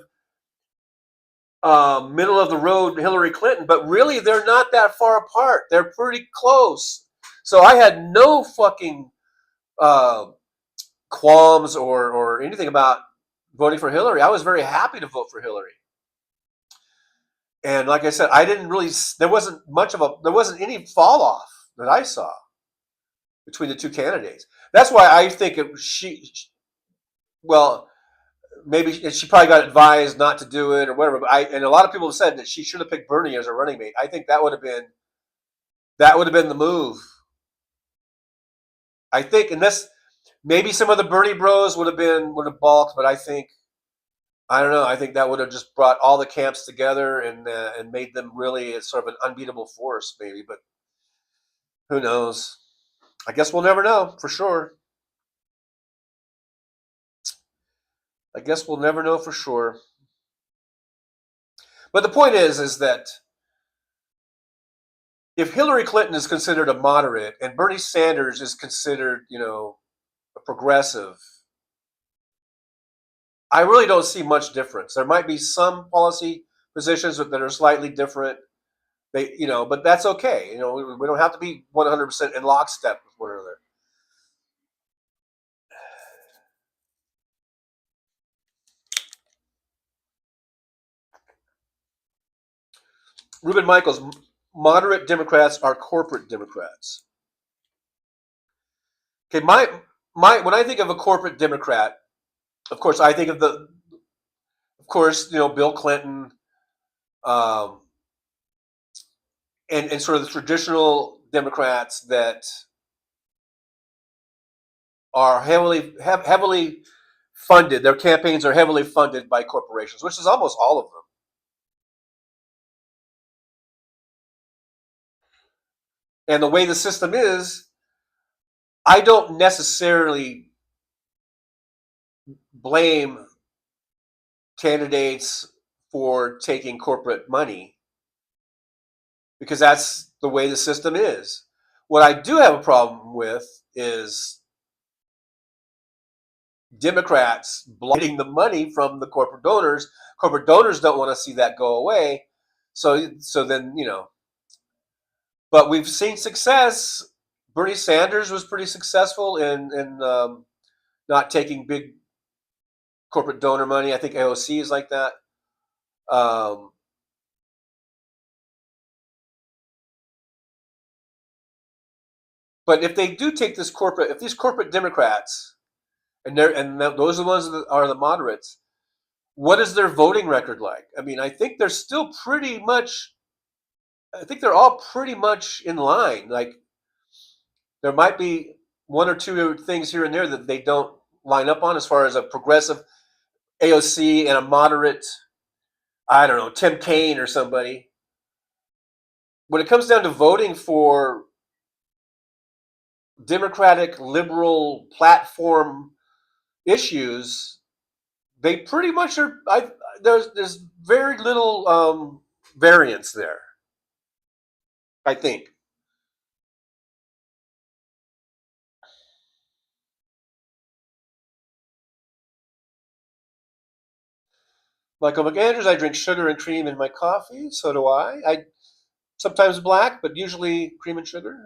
middle of the road Hillary Clinton, but really they're not that far apart. They're pretty close. So I had no fucking qualms or anything about voting for Hillary. I was very happy to vote for Hillary. And like I said, there wasn't any fall off that I saw between the two candidates. That's why I think maybe she probably got advised not to do it or whatever. But and a lot of people have said that she should have picked Bernie as a running mate. I think that would have been the move. I think, and maybe some of the Bernie bros would have balked, but I don't know. I think that would have just brought all the camps together and made them really sort of an unbeatable force, maybe. But who knows? I guess we'll never know for sure. I guess we'll never know for sure. But the point is that if Hillary Clinton is considered a moderate and Bernie Sanders is considered, a progressive, I really don't see much difference. There might be some policy positions that are slightly different. But that's okay. We don't have to be 100% in lockstep with one another. Ruben Michaels, moderate Democrats are corporate Democrats. Okay, when I think of a corporate Democrat, of course I think of Bill Clinton, um, and sort of the traditional Democrats that are heavily funded. Their campaigns are heavily funded by corporations, which is almost all of them. And the way the system is, I don't necessarily blame candidates for taking corporate money because that's the way the system is. What I do have a problem with is Democrats blocking the money from the corporate donors. Corporate donors don't want to see that go away. So then, but we've seen success. Bernie Sanders was pretty successful in not taking big corporate donor money. I think AOC is like that. But if they do take if these corporate Democrats, those are the ones that are the moderates, what is their voting record like? I mean, I think they're still pretty much. I think they're all pretty much in line. Like there might be one or two things here and there that they don't line up on as far as a progressive AOC and a moderate, I don't know, Tim Kaine or somebody. When it comes down to voting for Democratic liberal platform issues, they pretty much are. There's very little variance there, I think. Michael McAndrews, I drink sugar and cream in my coffee. So do I. I sometimes black, but usually cream and sugar.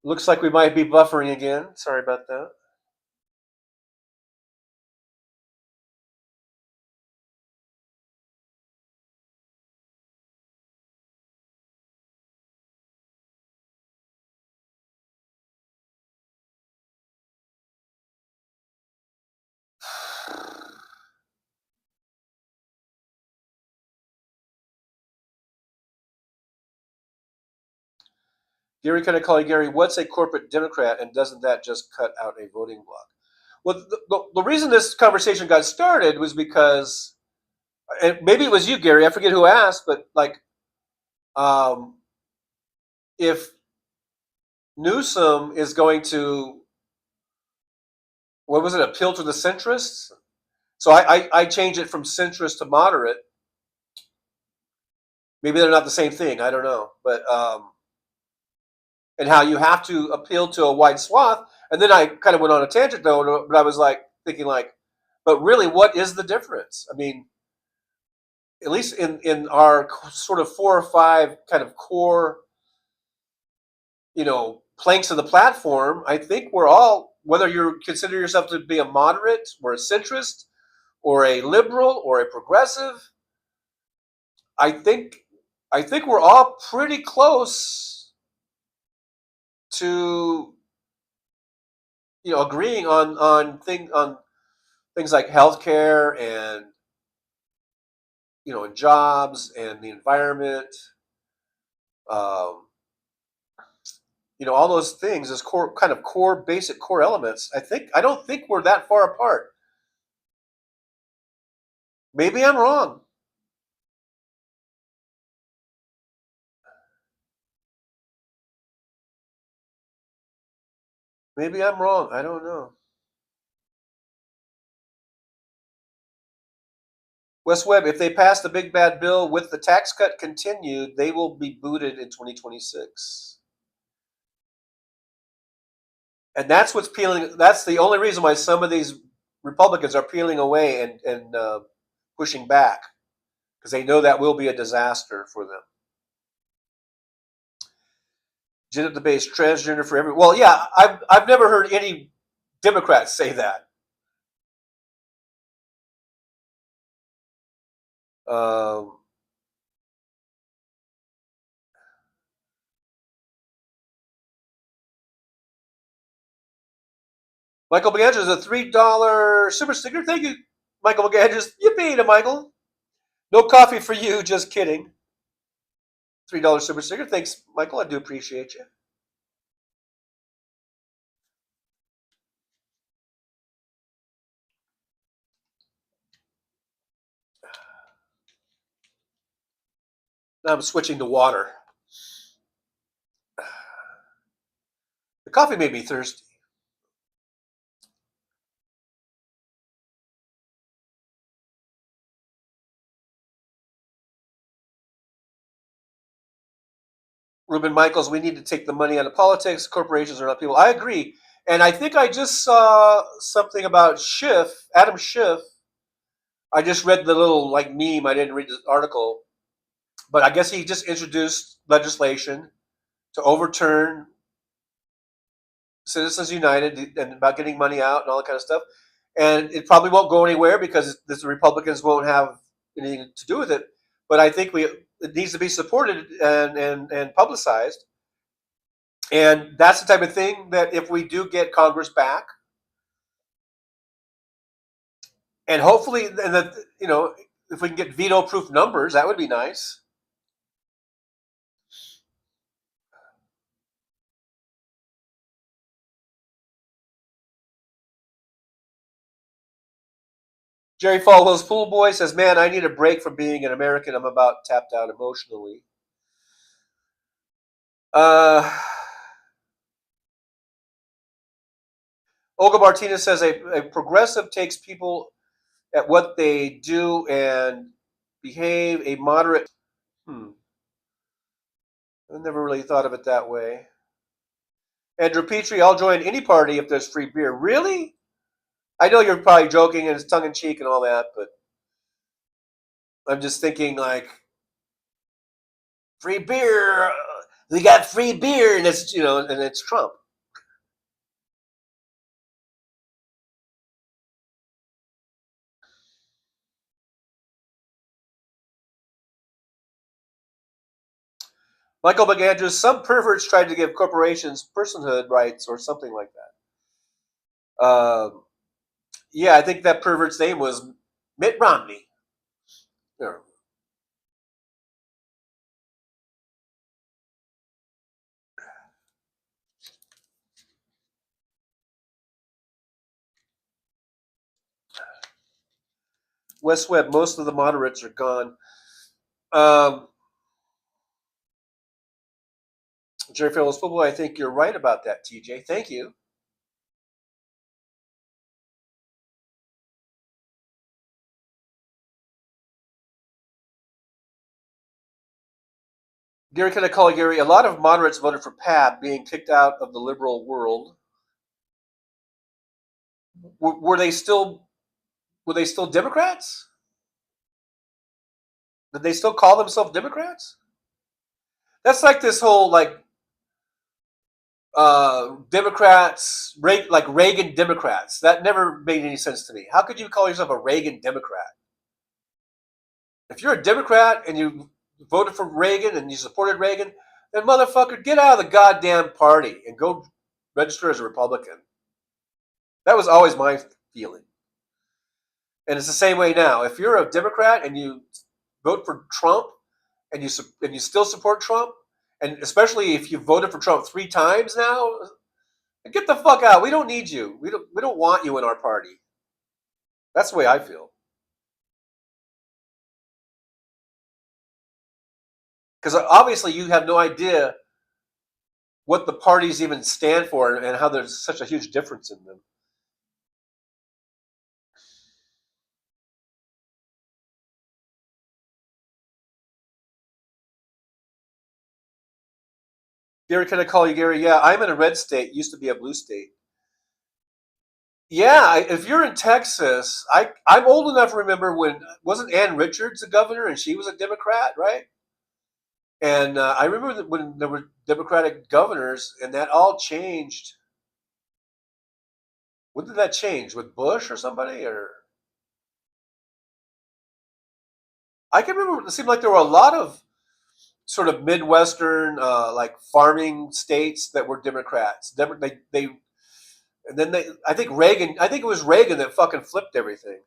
Looks like we might be buffering again. Sorry about that. Gary, can I call you Gary? What's a corporate Democrat, and doesn't that just cut out a voting bloc? Well, the reason this conversation got started was because, and maybe it was you, Gary. I forget who asked, but like, if Newsom is going to, what was it, appeal to the centrists? So I change it from centrist to moderate. Maybe they're not the same thing. I don't know, but and how you have to appeal to a wide swath. And then I kind of went on a tangent though, but I was like thinking like, but really, what is the difference? I mean, at least in our sort of 4 or 5 kind of core, planks of the platform, I think we're all, whether you consider yourself to be a moderate or a centrist or a liberal or a progressive, I think we're all pretty close to agreeing on things like healthcare and and jobs and the environment, all those things as basic core elements. I don't think we're that far apart. Maybe I'm wrong. Maybe I'm wrong. I don't know. Wes Webb, if they pass the big bad bill with the tax cut continued, they will be booted in 2026. And that's what's peeling. That's the only reason why some of these Republicans are peeling away and pushing back, because they know that will be a disaster for them. Gender debate, transgender for everyone. Well, yeah, I've never heard any Democrats say that. Michael McAndrews, a $3 super sticker. Thank you, Michael McAndrews. Yippee to Michael. No coffee for you, just kidding. $3 super sticker. Thanks, Michael. I do appreciate you. Now I'm switching to water. The coffee made me thirsty. Ruben Michaels, we need to take the money out of politics. Corporations are not people. I agree. And I think I just saw something about Schiff, Adam Schiff. I just read the little like meme. I didn't read the article. But I guess he just introduced legislation to overturn Citizens United and about getting money out and all that kind of stuff. And it probably won't go anywhere because the Republicans won't have anything to do with it. But I think it needs to be supported and publicized. And that's the type of thing that if we do get Congress back, and hopefully, and that if we can get veto-proof numbers, that would be nice. Jerry Falwell's Pool Boy says, "Man, I need a break from being an American. I'm about tapped out emotionally." Olga Martinez says, a progressive takes people at what they do and behave. A moderate. I never really thought of it that way. Andrew Petrie, I'll join any party if there's free beer. Really? I know you're probably joking and it's tongue-in-cheek and all that, but I'm just thinking like, free beer. We got free beer, and it's and it's Trump. Michael McAndrews, some perverts tried to give corporations personhood rights or something like that. Yeah, I think that pervert's name was Mitt Romney. There. West Webb, most of the moderates are gone. Jerry Phillips Football, I think you're right about that, TJ. Thank you. Gary, can I call Gary? A lot of moderates voted for PAB being kicked out of the liberal world. Were they still Democrats? Did they still call themselves Democrats? That's like this whole Democrats, like Reagan Democrats. That never made any sense to me. How could you call yourself a Reagan Democrat? If you're a Democrat and you voted for Reagan and you supported Reagan, then motherfucker, get out of the goddamn party and go register as a Republican. That was always my feeling. And it's the same way now. If you're a Democrat and you vote for Trump and you still support Trump, and especially if you voted for Trump 3 times now, get the fuck out. We don't need you. We don't want you in our party. That's the way I feel. Because obviously you have no idea what the parties even stand for and how there's such a huge difference in them. Gary, can I call you Gary? Yeah, I'm in a red state. Used to be a blue state. Yeah, if you're in Texas, I'm old enough to remember when, wasn't Ann Richards the governor and she was a Democrat, right? And I remember that when there were Democratic governors and that all changed. When did that change? With Bush or somebody? Or I can remember it seemed like there were a lot of sort of Midwestern, like farming states that were Democrats. And then I think it was Reagan that fucking flipped everything.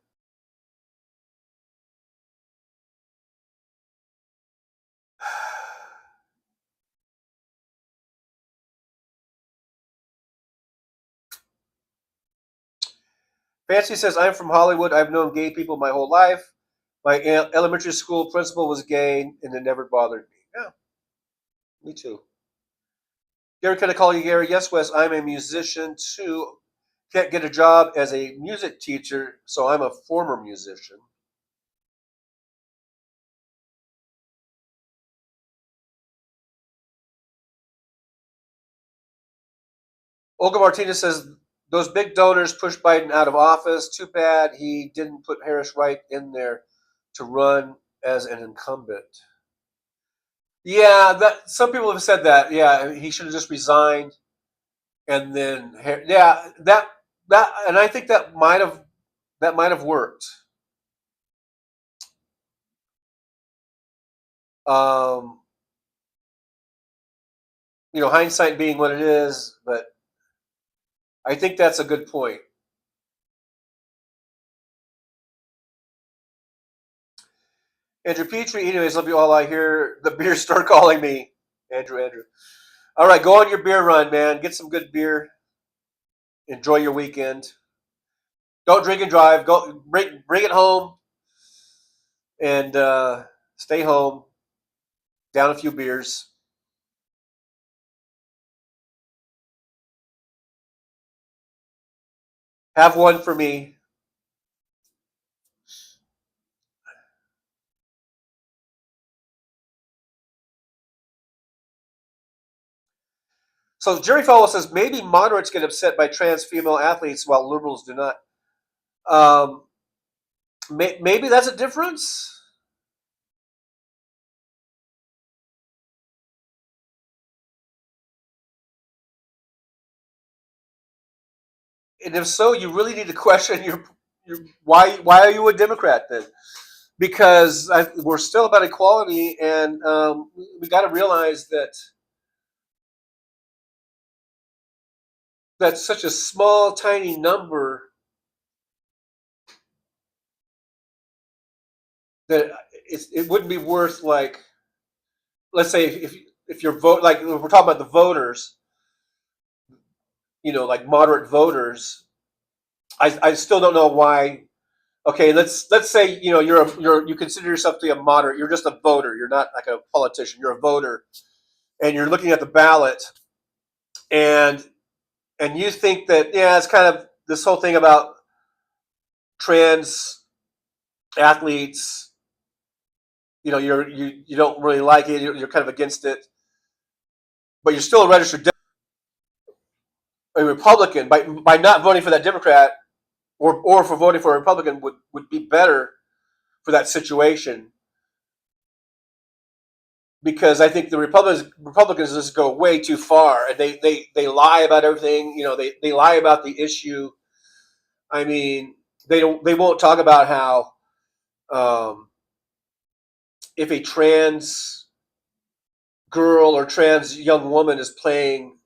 Fancy says, I'm from Hollywood. I've known gay people my whole life. My elementary school principal was gay, and it never bothered me. Yeah, me too. Gary, can I call you Gary? Yes, Wes. I'm a musician too. Can't get a job as a music teacher, so I'm a former musician. Olga Martinez says, those big donors pushed Biden out of office. Too bad he didn't put Harris right in there to run as an incumbent. Yeah, that some people have said that. Yeah, he should have just resigned, and then that, and I think that might have worked. Hindsight being what it is, but I think that's a good point. Andrew Petrie, anyways, love you all. I hear the beer start calling me. Andrew. All right, go on your beer run, man. Get some good beer. Enjoy your weekend. Don't drink and drive. Go bring it home, and stay home. Down a few beers. Have one for me. So Jerry Falwell says maybe moderates get upset by trans female athletes while liberals do not. Maybe that's a difference. And if so, you really need to question your why are you a Democrat then? Because we're still about equality, and we got to realize that that's such a small, tiny number that it wouldn't be worth, like, let's say if your vote, like we're talking about the voters, like moderate voters. I still don't know why. Okay, let's say you consider yourself to be a moderate. You're just a voter. You're not like a politician. You're a voter, and you're looking at the ballot, and you think that it's kind of this whole thing about trans athletes. You don't really like it. You're kind of against it, but you're still a registered a Republican. By not voting for that Democrat or for voting for a Republican would be better for that situation. Because I think the Republicans just go way too far, and they lie about everything. They lie about the issue. I mean, they won't talk about how if a trans girl or trans young woman is playing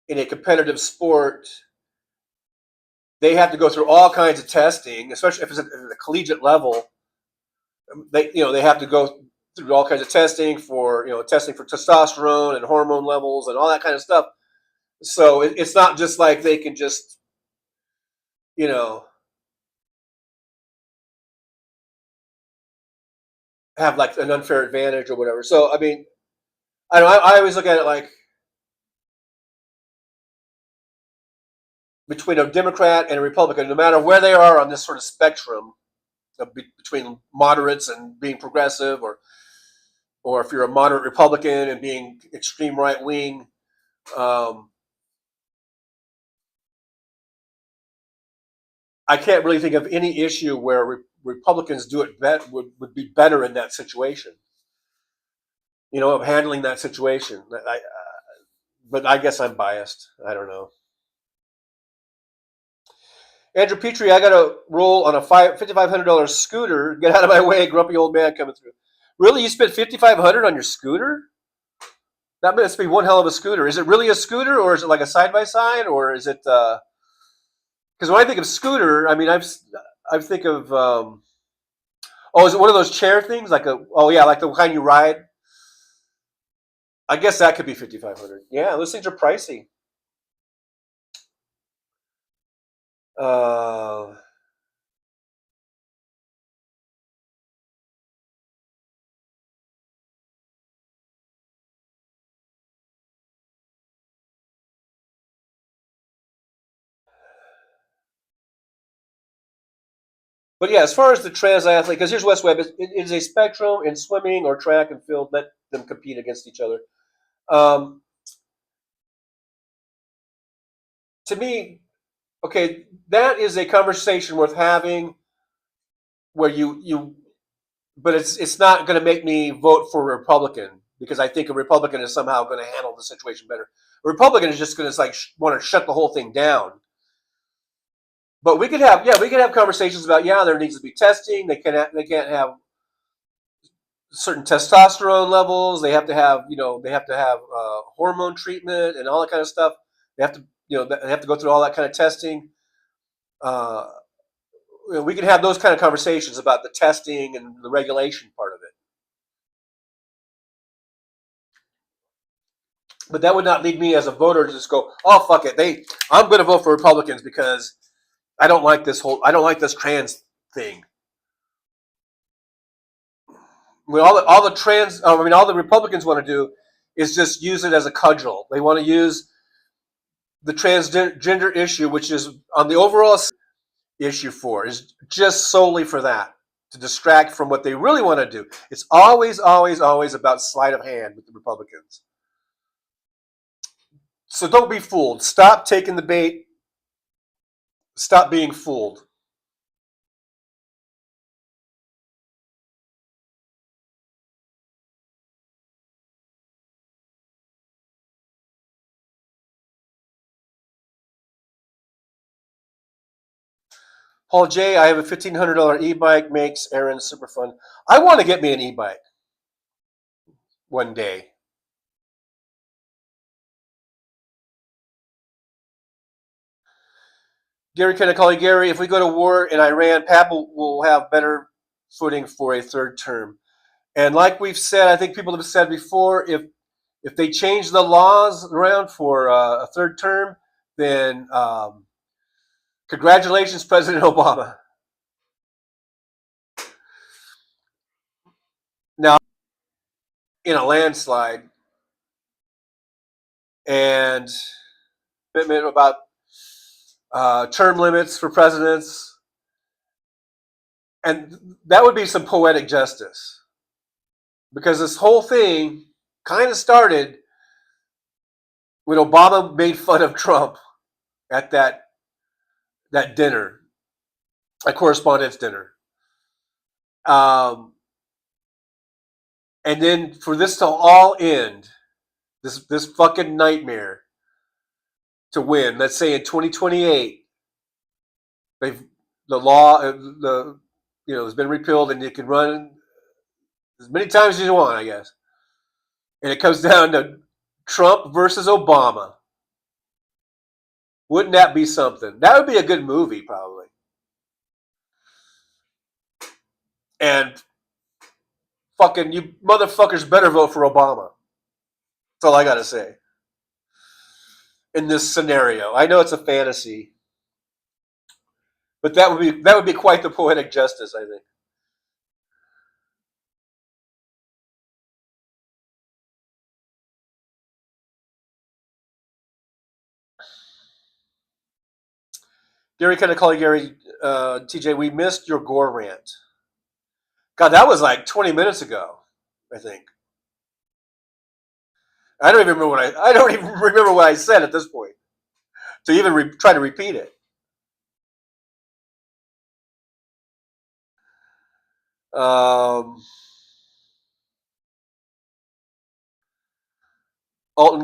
in a competitive sport, they have to go through all kinds of testing, especially if it's at the collegiate level. They have to go through all kinds of testing for testosterone and hormone levels and all that kind of stuff. So it's not just like they can just have like an unfair advantage or whatever. So I mean, I always look at it like between a Democrat and a Republican, no matter where they are on this sort of spectrum between moderates and being progressive, or if you're a moderate Republican and being extreme right wing, I can't really think of any issue where Republicans do it would be better in that situation. Of handling that situation. But I guess I'm biased. I don't know. Andrew Petrie, I got to roll on a $5,500 scooter. Get out of my way, grumpy old man coming through. Really, you spent $5,500 on your scooter? That must be one hell of a scooter. Is it really a scooter, or is it like a side by side, or is it? Because when I think of scooter, I mean I think of is it one of those chair things? Like like the kind you ride. I guess that could be 5,500. Yeah, those things are pricey. But yeah, as far as the trans athlete, because here's West Webb, it is a spectrum in swimming or track and field. Let them compete against each other. To me, okay, that is a conversation worth having. Where but it's not going to make me vote for a Republican because I think a Republican is somehow going to handle the situation better. A Republican is just going to want to shut the whole thing down. But we could have conversations about there needs to be testing. They can't have certain testosterone levels. They have to have hormone treatment and all that kind of stuff. They have to they have to go through all that kind of testing. We can have those kind of conversations about the testing and the regulation part of it. But that would not lead me as a voter to just go, oh fuck it, I'm going to vote for Republicans because I don't like this trans thing. All the Republicans want to do is just use it as a cudgel. They want to use the transgender issue, which is on the overall issue is just solely for that, to distract from what they really want to do. It's always, always, always about sleight of hand with the Republicans. So don't be fooled. Stop taking the bait. Stop being fooled. Paul J., I have a $1,500 e-bike, makes errands super fun. I want to get me an e-bike one day. Gary, can I call you Gary? If we go to war in Iran, Pat will have better footing for a third term. And like we've said, I think people have said before, if they change the laws around for a third term, then congratulations, President Obama. Now, in a landslide, and commitment about term limits for presidents, and that would be some poetic justice, because this whole thing kind of started when Obama made fun of Trump at that dinner, a correspondence dinner. And then for this to all end, this fucking nightmare to win, let's say in 2028, the law has been repealed and you can run as many times as you want, I guess. And it comes down to Trump versus Obama. Wouldn't that be something? That would be a good movie, probably. And fucking you motherfuckers better vote for Obama. That's all I gotta say. In this scenario, I know it's a fantasy, but that would be quite the poetic justice, I think. Gary, can I call you Gary? TJ, we missed your Gore rant. God, that was like 20 minutes ago, I think. I don't even remember what I said at this point to even try to repeat it. Alton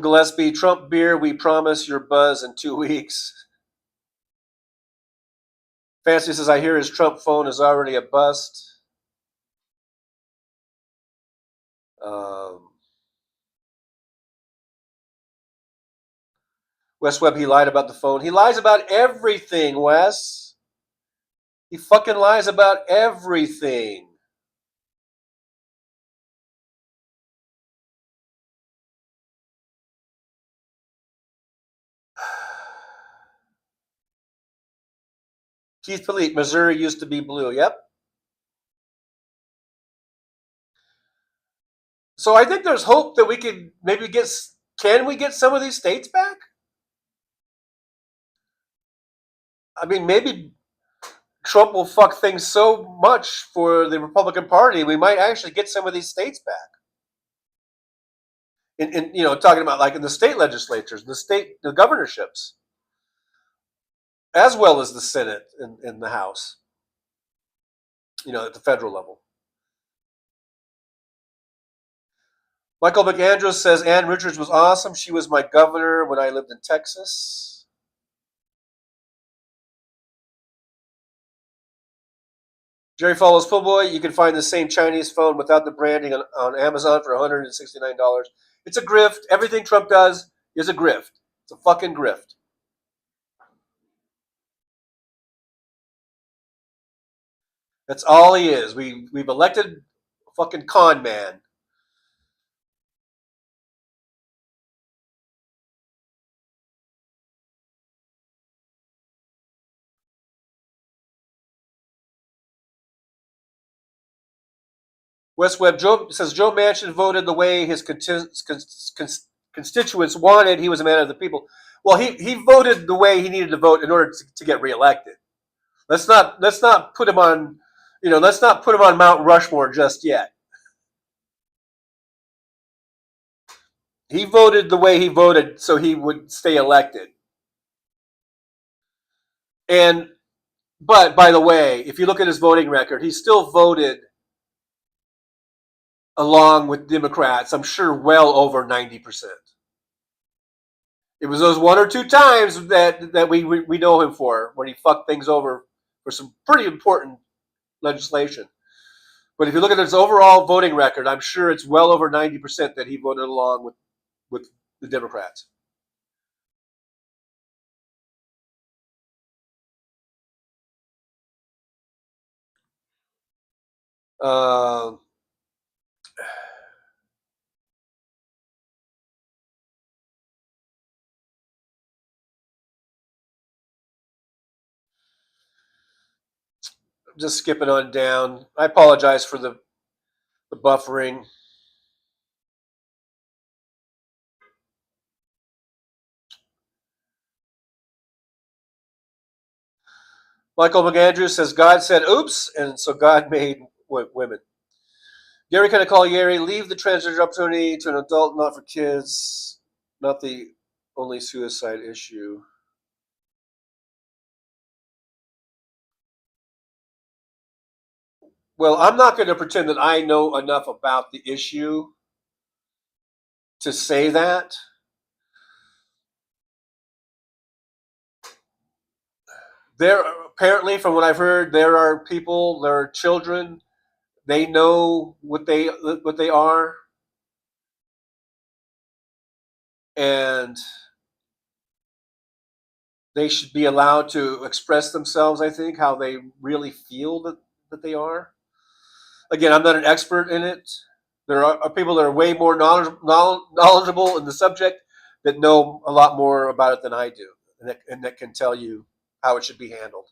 Gillespie, Trump beer, we promise your buzz in 2 weeks. Fancy says, I hear his Trump phone is already a bust. Wes Webb, he lied about the phone. He lies about everything, Wes. He fucking lies about everything. Keith Philippe, Missouri used to be blue. Yep. So I think there's hope that we could maybe get. Can we get some of these states back? I mean, maybe Trump will fuck things so much for the Republican Party, we might actually get some of these states back. In talking about like in the state legislatures, the governorships, as well as the Senate and the House. At the federal level. Michael McAndrews says Ann Richards was awesome. She was my governor when I lived in Texas. Jerry follows Fullboy. You can find the same Chinese phone without the branding on Amazon for $169. It's a grift. Everything Trump does is a grift. It's a fucking grift. That's all he is. We've elected a fucking con man. West Webb says Joe Manchin voted the way his constituents wanted. He was a man of the people. Well, he voted the way he needed to vote in order to get reelected. Let's not put him on, let's not put him on Mount Rushmore just yet. He voted the way he voted so he would stay elected. But by the way, if you look at his voting record, he still voted along with Democrats, I'm sure well over 90%. It was those one or two times that we know him for when he fucked things over for some pretty important legislation. But if you look at his overall voting record, I'm sure it's well over 90% that he voted along with the Democrats. Just skipping on down. I apologize for the buffering. Michael McAndrews says God said oops, and so God made women. Gary kind of call Gary, leave the transgender opportunity to an adult, not for kids, not the only suicide issue. Well, I'm not going to pretend that I know enough about the issue to say that. There, apparently, from what I've heard, there are children, they know what they are, and they should be allowed to express themselves, I think, how they really feel that they are. Again, I'm not an expert in it. There are people that are way more knowledgeable in the subject that know a lot more about it than I do, and that can tell you how it should be handled.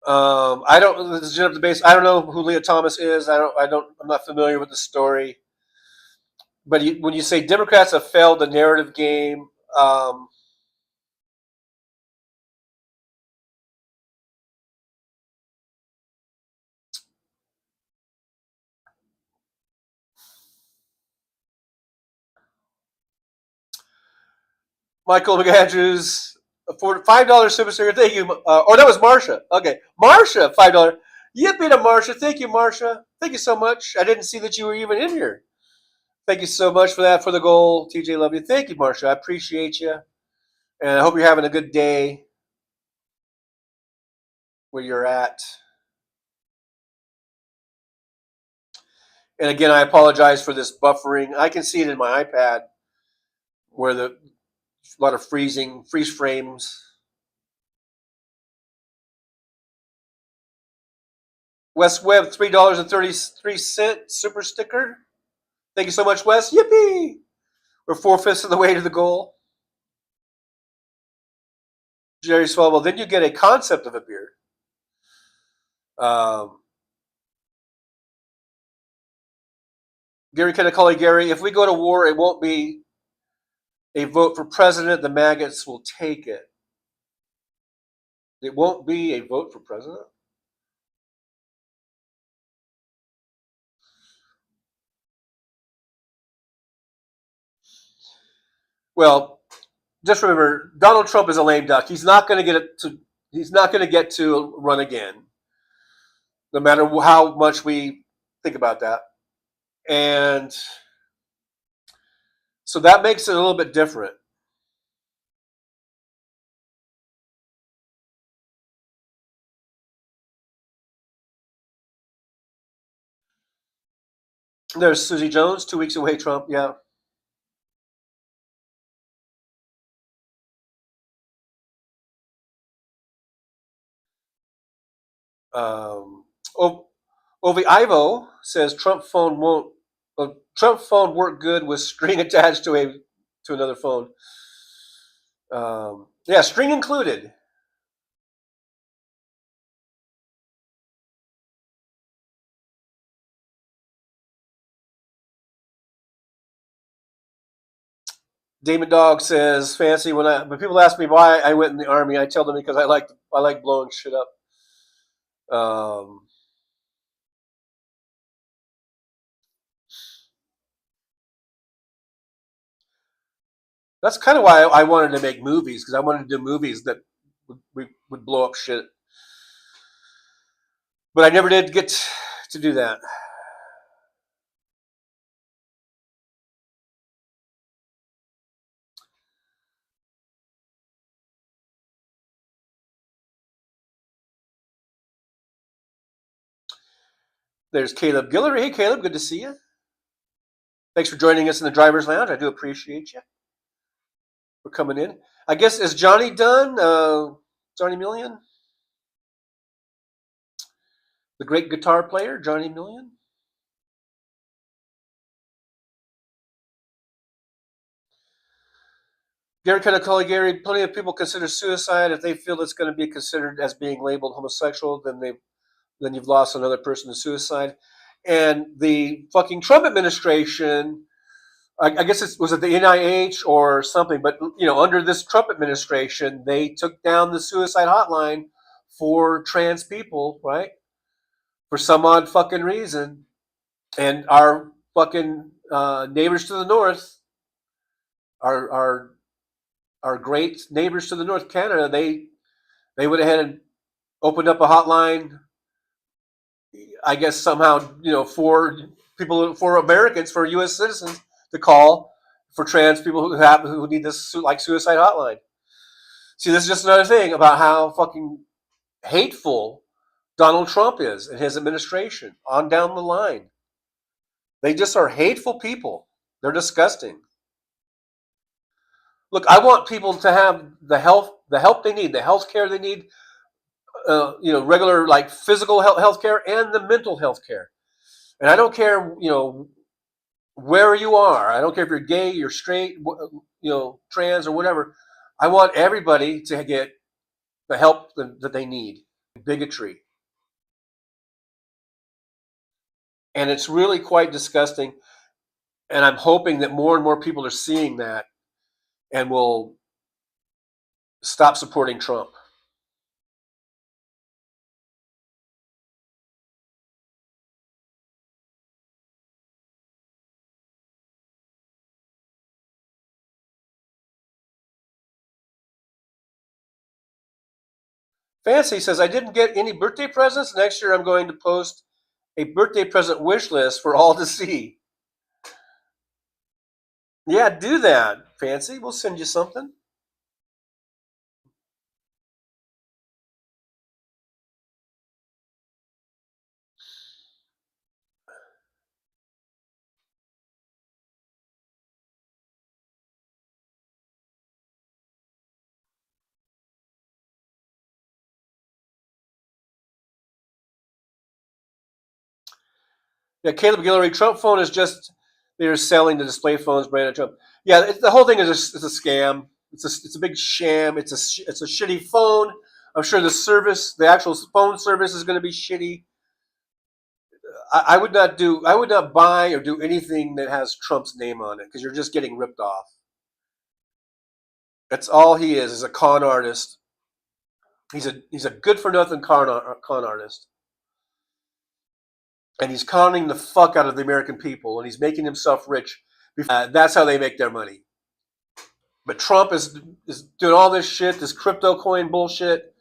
I don't. This is the base. I don't know who Leah Thomas is. I'm not familiar with the story. But when you say Democrats have failed the narrative game, Michael McAndrews, for $5 super sticker. Thank you. That was Marsha. Okay, Marsha, $5. Yippee to Marsha. Thank you, Marsha. Thank you so much. I didn't see that you were even in here. Thank you so much for that, for the goal. TJ, love you. Thank you, Marsha. I appreciate you. And I hope you're having a good day. where you're at. And again, I apologize for this buffering. I can see it in my iPad where a lot of freeze frames. Wes Webb, $3.33 super sticker. Thank you so much, Wes. Yippee! We're 4/5 of the way to the goal. Jerry Swalwell, then you get a concept of a beer. Gary Kennecally, Gary, if we go to war, it won't be a vote for president. The maggots will take it. It won't be a vote for president? Well, just remember, Donald Trump is a lame duck. He's not going to get it to. He's not going to get to run again, no matter how much we think about that. And so that makes it a little bit different. There's Susie Jones, 2 weeks away, Trump. Yeah. Ovi Ivo says Trump phone work good with string attached to another phone. Yeah, string included. Damon Dog says, Fancy, when people ask me why I went in the Army, I tell them because I like blowing shit up. That's kind of why I wanted to make movies, because I wanted to do movies that would blow up shit. But I never did get to do that. There's Caleb Guillory. Hey, Caleb, good to see you. Thanks for joining us in the driver's lounge. I do appreciate you for coming in. I guess, is Johnny done? Johnny Million? The great guitar player, Johnny Million? Gary Kennecally, Gary, plenty of people consider suicide. If they feel it's going to be considered as being labeled homosexual, then you've lost another person to suicide. And the fucking Trump administration, I guess was it the NIH or something, but under this Trump administration, they took down the suicide hotline for trans people, right? For some odd fucking reason. And our fucking neighbors to the north, our great neighbors to the north, Canada, they went ahead and opened up a hotline, I guess somehow, for Americans, for U.S. citizens to call for trans people who need this suicide hotline. See, this is just another thing about how fucking hateful Donald Trump is and his administration on down the line. They just are hateful people. They're disgusting. Look, I want people to have the help they need, the health care they need, regular physical health care and the mental health care. And I don't care, where you are. I don't care if you're gay, you're straight, trans or whatever. I want everybody to get the help that they need. Bigotry. And it's really quite disgusting. And I'm hoping that more and more people are seeing that and will stop supporting Trump. Fancy says, I didn't get any birthday presents. Next year I'm going to post a birthday present wish list for all to see. Yeah, do that, Fancy. We'll send you something. Yeah, Caleb Guillory, Trump phone is just, they're selling the display phones branded Trump. Yeah, the whole thing is it's a scam. It's a big sham. It's a shitty phone. I'm sure the actual phone service is going to be shitty. I would not buy or do anything that has Trump's name on it because you're just getting ripped off. That's all he is a con artist. He's a good for nothing con artist. And he's conning the fuck out of the American people, and he's making himself rich. That's how they make their money. But Trump is doing all this shit, this crypto coin bullshit,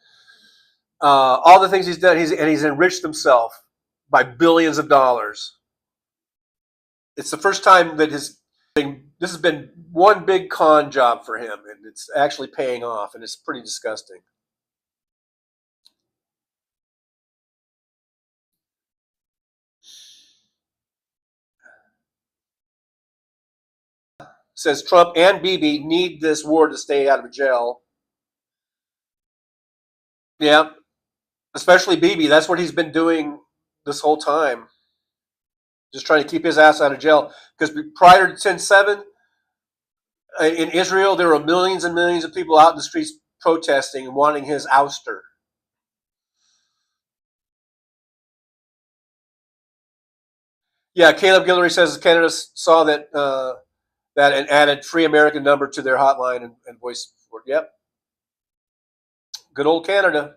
all the things he's done. He's enriched himself by billions of dollars. It's the first time that this has been one big con job for him, and it's actually paying off, and it's pretty disgusting. Says Trump and Bibi need this war to stay out of jail. Yeah, especially Bibi. That's what he's been doing this whole time. Just trying to keep his ass out of jail. Because prior to 10/7, in Israel, there were millions and millions of people out in the streets protesting and wanting his ouster. Yeah, Caleb Guillory says Canada saw that and added free American number to their hotline and voice support. Yep. Good old Canada.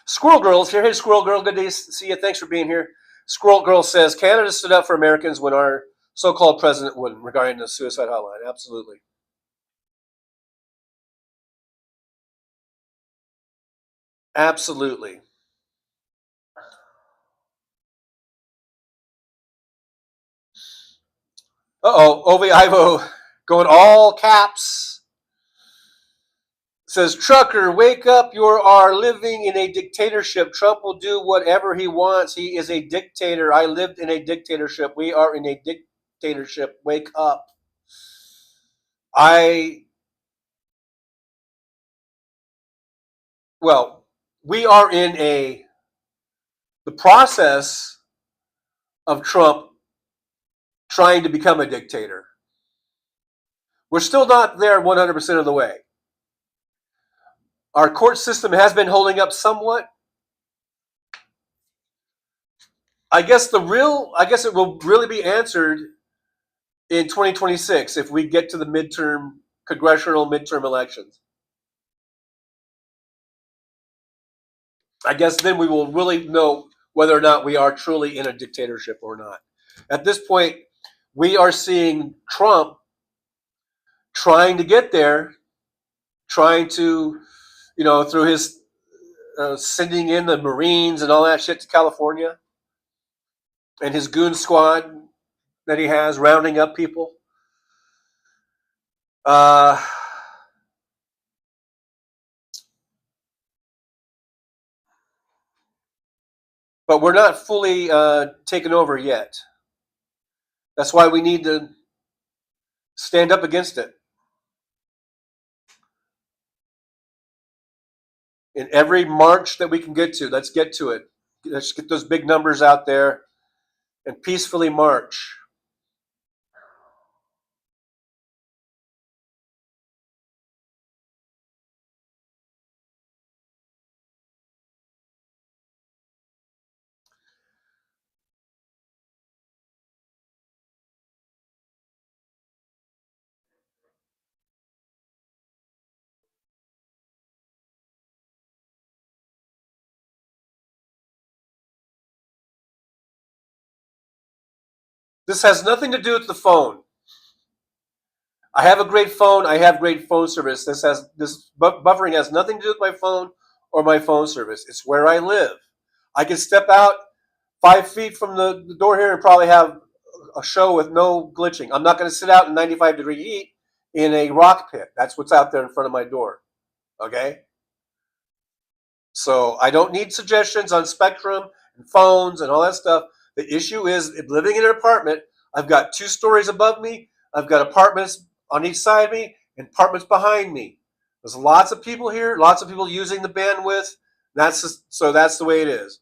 Squirrel Girl's here. Hey, Squirrel Girl, good to see you. Thanks for being here. Squirrel Girl says Canada stood up for Americans when our so-called president wouldn't regarding the suicide hotline. Absolutely. Absolutely. Ovi Ivo going all caps. Says, trucker, wake up. You are living in a dictatorship. Trump will do whatever he wants. He is a dictator. I lived in a dictatorship. We are in a dictatorship. Wake up. We are in the process of Trump trying to become a dictator. We're still not there 100% of the way. Our court system has been holding up somewhat. I guess it will really be answered in 2026 if we get to the congressional midterm elections. I guess then we will really know whether or not we are truly in a dictatorship or not. At this point, we are seeing Trump trying to get there, trying to, through his sending in the Marines and all that shit to California, and his goon squad that he has rounding up people. But we're not fully taken over yet. That's why we need to stand up against it. In every march that we can get to, let's get to it. Let's get those big numbers out there and peacefully march. This has nothing to do with the phone. I have a great phone. I have great phone service. This buffering has nothing to do with my phone or my phone service. It's where I live. I can step out 5 feet from the door here and probably have a show with no glitching. I'm not going to sit out in 95-degree heat in a rock pit. That's what's out there in front of my door. Okay? So I don't need suggestions on Spectrum and phones and all that stuff. The issue is living in an apartment. I've got 2 stories above me. I've got apartments on each side of me and apartments behind me. There's lots of people here, lots of people using the bandwidth. So that's the way it is.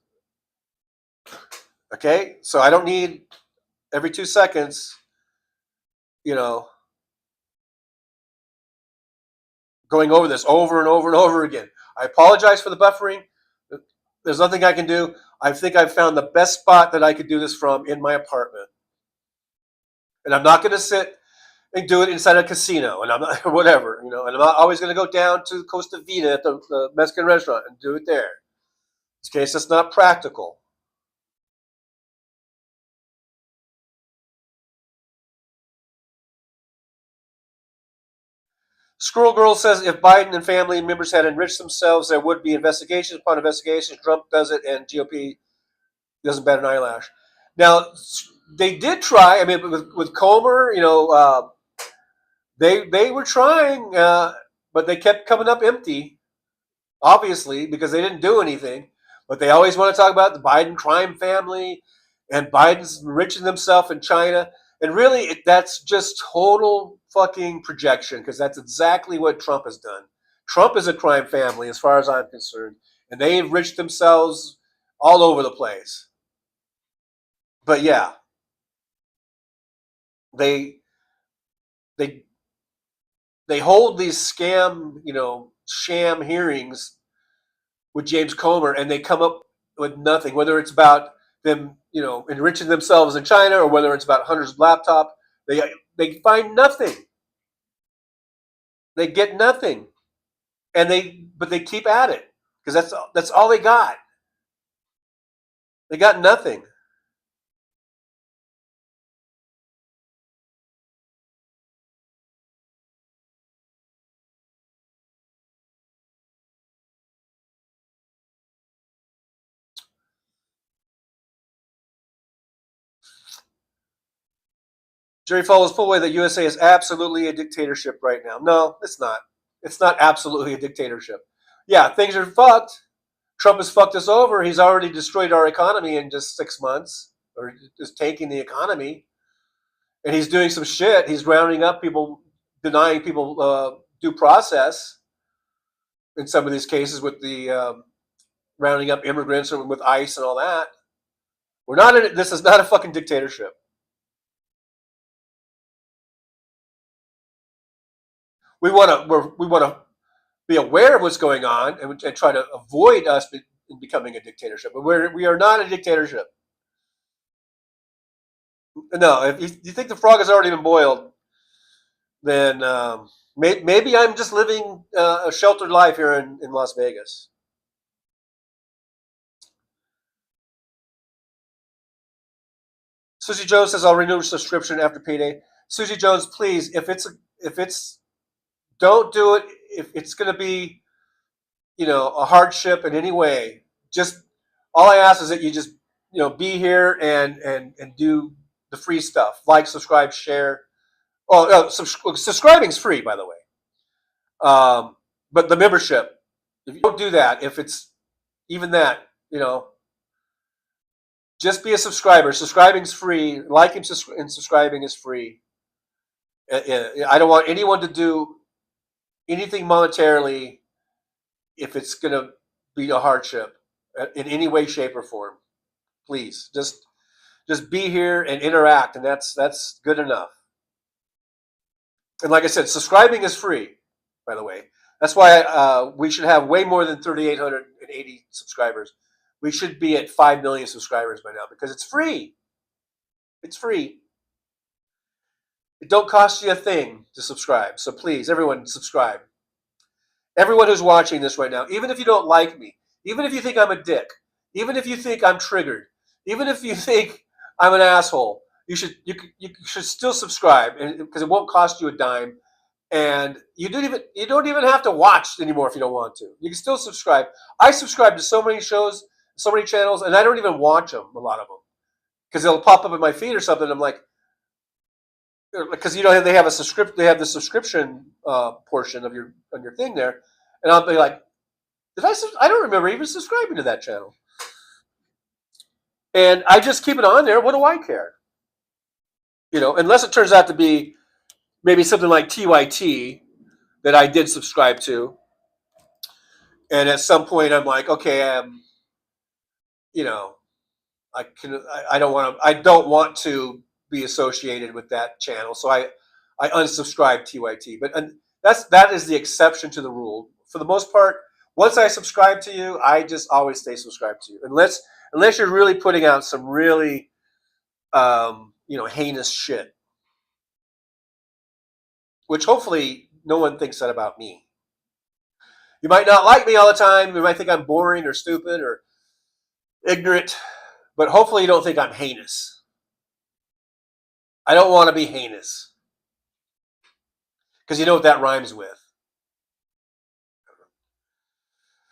Okay? So I don't need every 2 seconds, going over this over and over and over again. I apologize for the buffering. There's nothing I can do. I think I've found the best spot that I could do this from in my apartment. And I'm not going to sit and do it inside a casino, and I'm not, whatever, and I'm not always going to go down to Costa Vida at the Mexican restaurant and do it there. In this case, that's not practical. Squirrel Girl says if Biden and family members had enriched themselves, there would be investigations upon investigations. Trump does it, and GOP doesn't bat an eyelash. Now, they did try. I mean, with Comer, they were trying, but they kept coming up empty, obviously, because they didn't do anything. But they always want to talk about the Biden crime family and Biden's enriching themselves in China. And really, that's just total fucking projection, because that's exactly what Trump has done. Trump is a crime family, as far as I'm concerned, and they enriched themselves all over the place. But yeah, they hold these sham hearings with James Comer, and they come up with nothing, whether it's about them, enriching themselves in China, or whether it's about Hunter's laptop. They find nothing. They get nothing, but they keep at it, because that's all they got. They got nothing. Jerry follows full way that USA is absolutely a dictatorship right now. No, it's not. It's not absolutely a dictatorship. Yeah, things are fucked. Trump has fucked us over. He's already destroyed our economy in just 6 months, or just taking the economy. And he's doing some shit. He's rounding up people, denying people due process in some of these cases, with the rounding up immigrants and with ICE and all that. This is not a fucking dictatorship. We want to be aware of what's going on and try to avoid us becoming a dictatorship. But we are not a dictatorship. No, if you think the frog has already been boiled, then maybe I'm just living a sheltered life here in Las Vegas. Susie Jones says, I'll renew a subscription after payday. Susie Jones, please, if it's don't do it if it's going to be, a hardship in any way. Just all I ask is that you just, be here and do the free stuff, like, subscribe, share. Oh, subscribing is free, by the way. But the membership, if you don't do that, if it's even that, just be a subscriber. Subscribing is free. Liking and subscribing is free. I don't want anyone to do anything monetarily if it's going to be a hardship in any way, shape, or form. Please, just be here and interact, and that's good enough. And like I said, subscribing is free, by the way. That's why we should have way more than 3,880 subscribers. We should be at 5 million subscribers by now, because it's free. It's free. It don't cost you a thing to subscribe. So please, everyone, subscribe. Everyone who's watching this right now, even if you don't like me, even if you think I'm a dick, even if you think I'm triggered, even if you think I'm an asshole, you should still subscribe, because it won't cost you a dime, and you don't even have to watch anymore if you don't want to. You can still subscribe. I subscribe to so many shows, so many channels, and I don't even watch them, a lot of them, because they'll pop up in my feed or something. I'm like, because they have the subscription portion of on your thing there, and I'll be like, I don't remember even subscribing to that channel, and I just keep it on there. What do I care? Unless it turns out to be maybe something like TYT that I did subscribe to. And at some point I'm like, okay, you know, I don't want to be associated with that channel. So I unsubscribed TYT. But that is the exception to the rule. For the most part, once I subscribe to you, I just always stay subscribed to you. Unless you're really putting out some really heinous shit. Which hopefully no one thinks that about me. You might not like me all the time. You might think I'm boring or stupid or ignorant. But hopefully you don't think I'm heinous. I don't want to be heinous. Because you know what that rhymes with.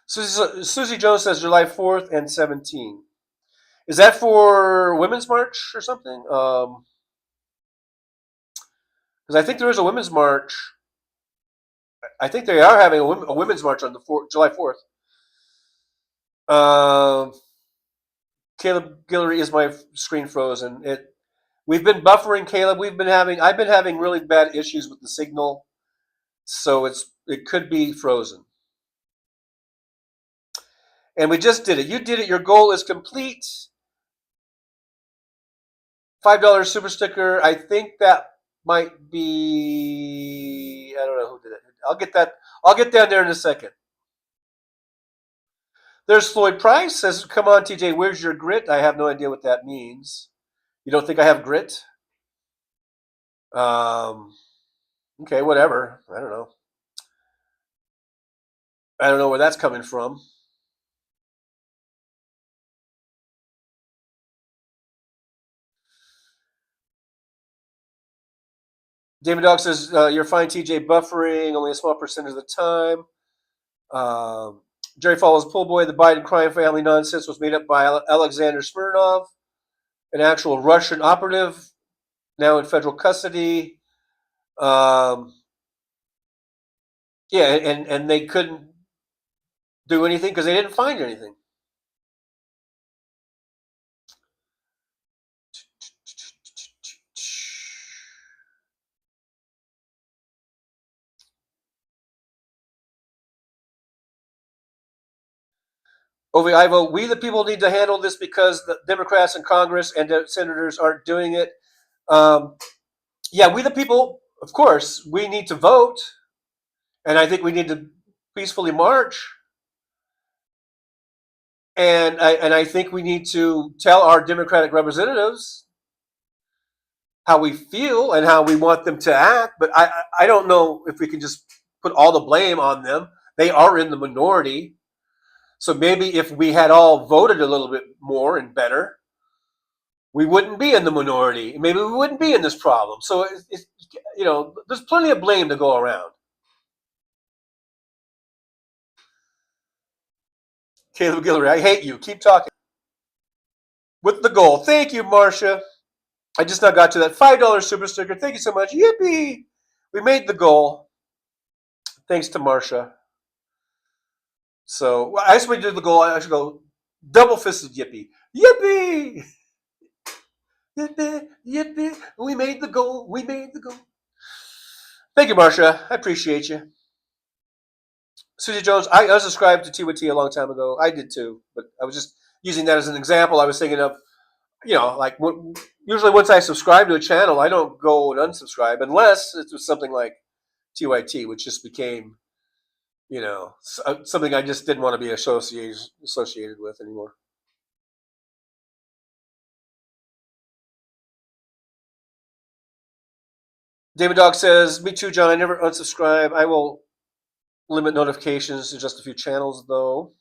Susie Jones says July 4th and 17th. Is that for Women's March or something? Because I think there is a Women's March. I think they are having a Women's March on the July 4th. Caleb Guillory, is my screen frozen? We've been buffering, Caleb. I've been having really bad issues with the signal, so it could be frozen. And we just did it. You did it. Your goal is complete. $5 super sticker. I think that might be. I don't know who did it. I'll get that. I'll get down there in a second. There's Floyd Price says, "Come on, TJ. Where's your grit?" I have no idea what that means. You don't think I have grit? Okay, whatever. I don't know. I don't know where that's coming from. David Dog says, "You're fine, TJ. Buffering only a small percentage of the time." Jerry follows Pool Boy. The Biden crime family nonsense was made up by Alexander Smirnov, an actual Russian operative, now in federal custody. Yeah, and they couldn't do anything because they didn't find anything. Ovi Ivo, we the people need to handle this because the Democrats in Congress and the senators aren't doing it. Yeah, we the people, of course, we need to vote, and I think we need to peacefully march. And I think we need to tell our Democratic representatives how we feel and how we want them to act. But I don't know if we can just put all the blame on them. They are in the minority. So maybe if we had all voted a little bit more and better, we wouldn't be in the minority. Maybe we wouldn't be in this problem. So, there's plenty of blame to go around. Caleb Guillory, I hate you. Keep talking. With the goal. Thank you, Marcia. I just now got to that $5 super sticker. Thank you so much. Yippee! We made the goal. Thanks to Marcia. So I just did the goal. I should go double-fisted yippee. Yippee! Yippee! Yippee! We made the goal. We made the goal. Thank you, Marcia. I appreciate you. Susie Jones, I unsubscribed to TWT a long time ago. I did too, but I was just using that as an example. I was thinking of, usually once I subscribe to a channel, I don't go and unsubscribe unless it was something like TYT, which just became, something I just didn't want to be associated with anymore. David Dog says, "Me too, John. I never unsubscribe. I will limit notifications to just a few channels, though."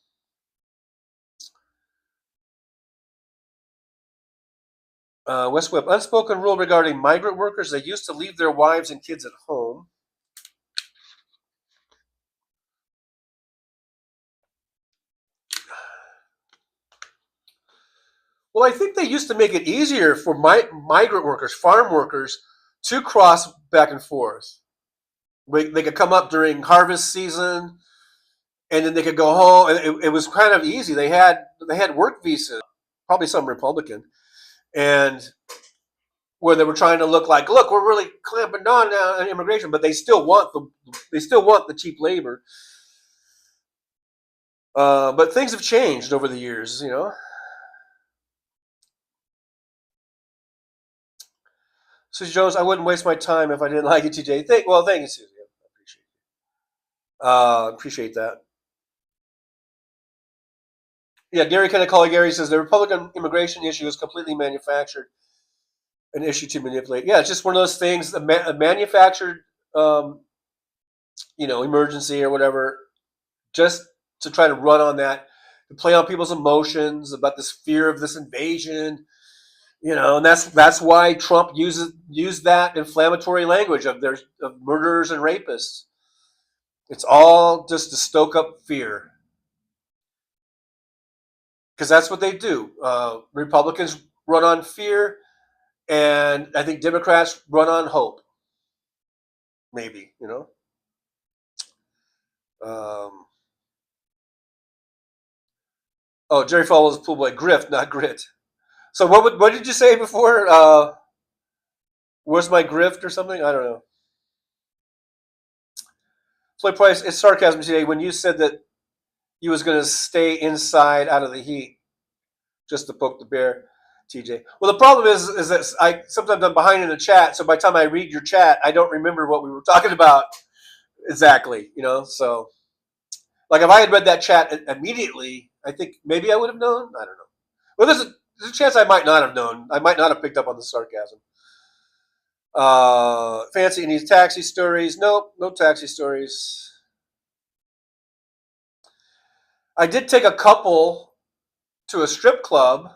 West Webb, unspoken rule regarding migrant workers. They used to leave their wives and kids at home. Well, I think they used to make it easier for migrant workers, farm workers, to cross back and forth. They could come up during harvest season, and then they could go home. And it was kind of easy. They had work visas, probably some Republican, and where they were trying to look like, look, we're really clamping down now on immigration, but they still want the cheap labor. But things have changed over the years, you know. Susie Jones, I wouldn't waste my time if I didn't like it, TJ. Thank you, Susie. I appreciate that. Yeah, Gary Gary says the Republican immigration issue is completely manufactured, an issue to manipulate. Yeah, it's just one of those things, a manufactured, emergency or whatever, just to try to run on that, to play on people's emotions about this fear of this invasion. And that's why Trump used that inflammatory language of murderers and rapists. It's all just to stoke up fear, because that's what they do. Republicans run on fear, and I think Democrats run on hope. Maybe, Jerry Falwell's pool boy, grift, not grit. So what did you say before? Where's my grift or something? I don't know. Floyd Price, it's sarcasm today when you said that he was going to stay inside out of the heat just to poke the bear, TJ. Well, the problem is that sometimes I'm behind in the chat, so by the time I read your chat, I don't remember what we were talking about exactly, So, like, if I had read that chat immediately, I think maybe I would have known. I don't know. Well, there's a chance I might not have known. I might not have picked up on the sarcasm. Fancy needs taxi stories. Nope, no taxi stories. I did take a couple to a strip club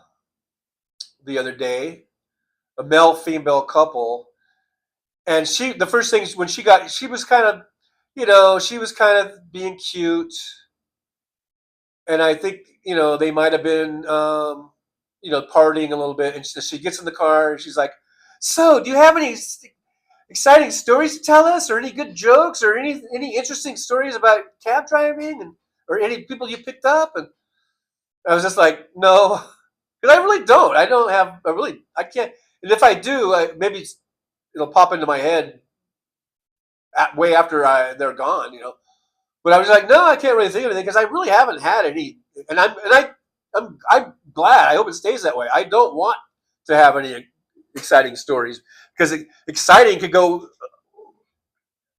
the other day, a male-female couple, and the first thing when she was kind of, she was kind of being cute, and I think, they might have been, partying a little bit, and she gets in the car and she's like, "So, do you have any exciting stories to tell us, or any good jokes, or any interesting stories about cab driving, or any people you picked up?" And I was just like, "No," because I really don't. I can't. And if I do, maybe it'll pop into my head way after they're gone, But I was like, no, I can't really think of anything because I really haven't had any. And I'm glad. I hope it stays that way. I don't want to have any exciting stories, because exciting could go,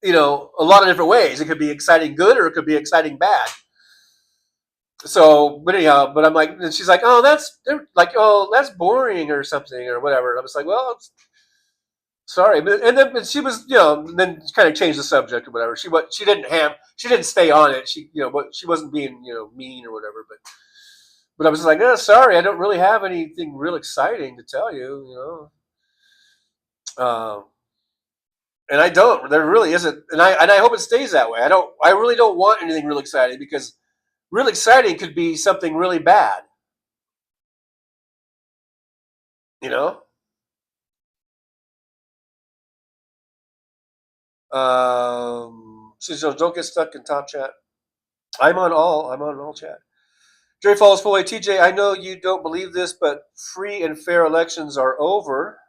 a lot of different ways. It could be exciting good, or it could be exciting bad. So, but anyhow, I'm like, and she's like, that's boring or something or whatever. And I was like, well, sorry, and then she was, then kind of changed the subject or whatever. She didn't stay on it. But she wasn't being, mean or whatever. But I was like, oh, sorry, I don't really have anything real exciting to tell you, and I don't. There really isn't, and I hope it stays that way. I really don't want anything real exciting, because real exciting could be something really bad, So don't get stuck in top chat. I'm on all chat. Jerry Falls Fully, TJ, I know you don't believe this, but free and fair elections are over.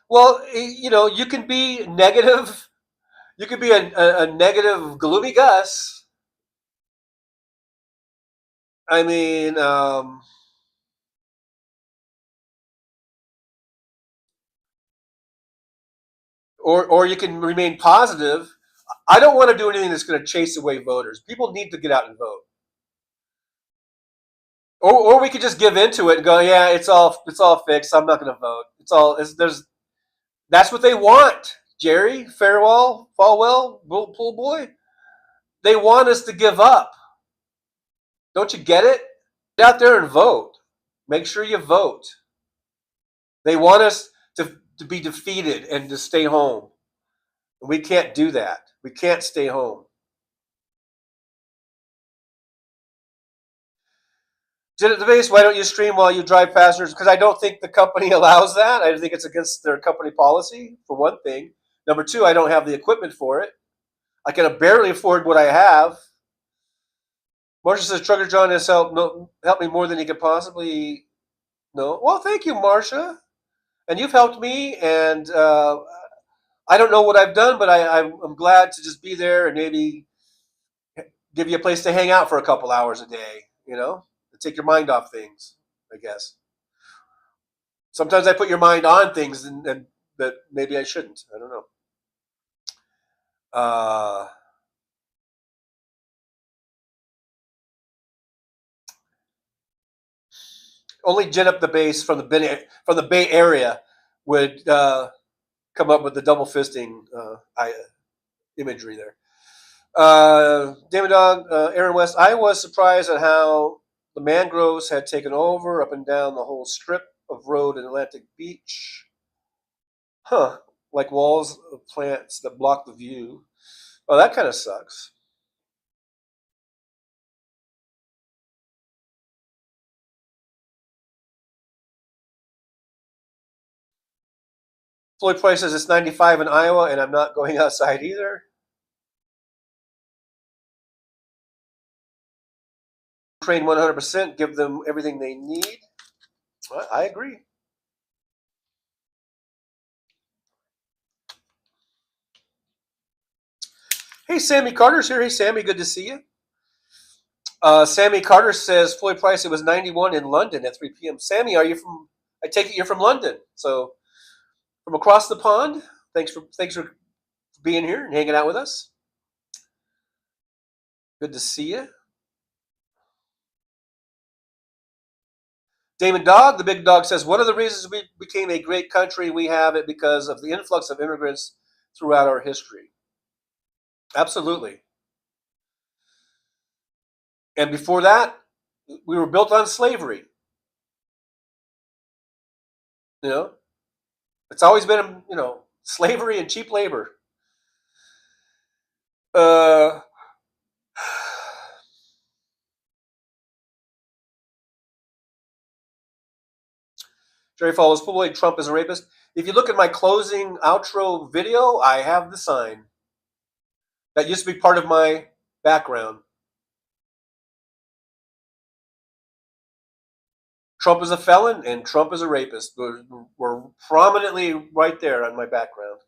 Well, you can be negative. You could be a negative, gloomy Gus. I mean, or you can remain positive. I don't want to do anything that's going to chase away voters. People need to get out and vote. Or we could just give into it and go, yeah, it's all fixed. I'm not going to vote. That's what they want, Jerry, Falwell, Pool Boy. They want us to give up. Don't you get it? Get out there and vote. Make sure you vote. They want us to be defeated and to stay home. We can't do that. We can't stay home. Janet DeVase, why don't you stream while you drive passengers? Because I don't think the company allows that. I think it's against their company policy, for one thing. Number two, I don't have the equipment for it. I can barely afford what I have. Marsha says, Trucker John has helped me more than he could possibly know. Well, thank you, Marsha. and you've helped me, and I don't know what I've done, but I'm glad to just be there and maybe give you a place to hang out for a couple hours a day, to take your mind off things, I guess. Sometimes I put your mind on things and that maybe I shouldn't. I don't know. Only Jen up the base from the Bay Area would come up with the double fisting imagery there. David Dog, Aaron West. I was surprised at how the mangroves had taken over up and down the whole strip of road in Atlantic Beach. Huh. Like walls of plants that block the view. Oh, that kind of sucks. Floyd Price says it's 95 in Iowa, and I'm not going outside either. Train 100%, give them everything they need. I agree. Hey, Sammy Carter's here. Hey, Sammy, good to see you. Sammy Carter says Floyd Price, it was 91 in London at 3 p.m. Sammy, are you from? I take it you're from London. So from across the pond. Thanks for being here and hanging out with us. Good to see you. Damon Dog, the big dog, says, one of the reasons we became a great country, we have it because of the influx of immigrants throughout our history. Absolutely. And before that, we were built on slavery. It's always been, slavery and cheap labor. Jerry follows, Floyd Trump is a rapist. If you look at my closing outro video, I have the sign. That used to be part of my background. Trump is a felon and Trump is a rapist. We're prominently right there on my background.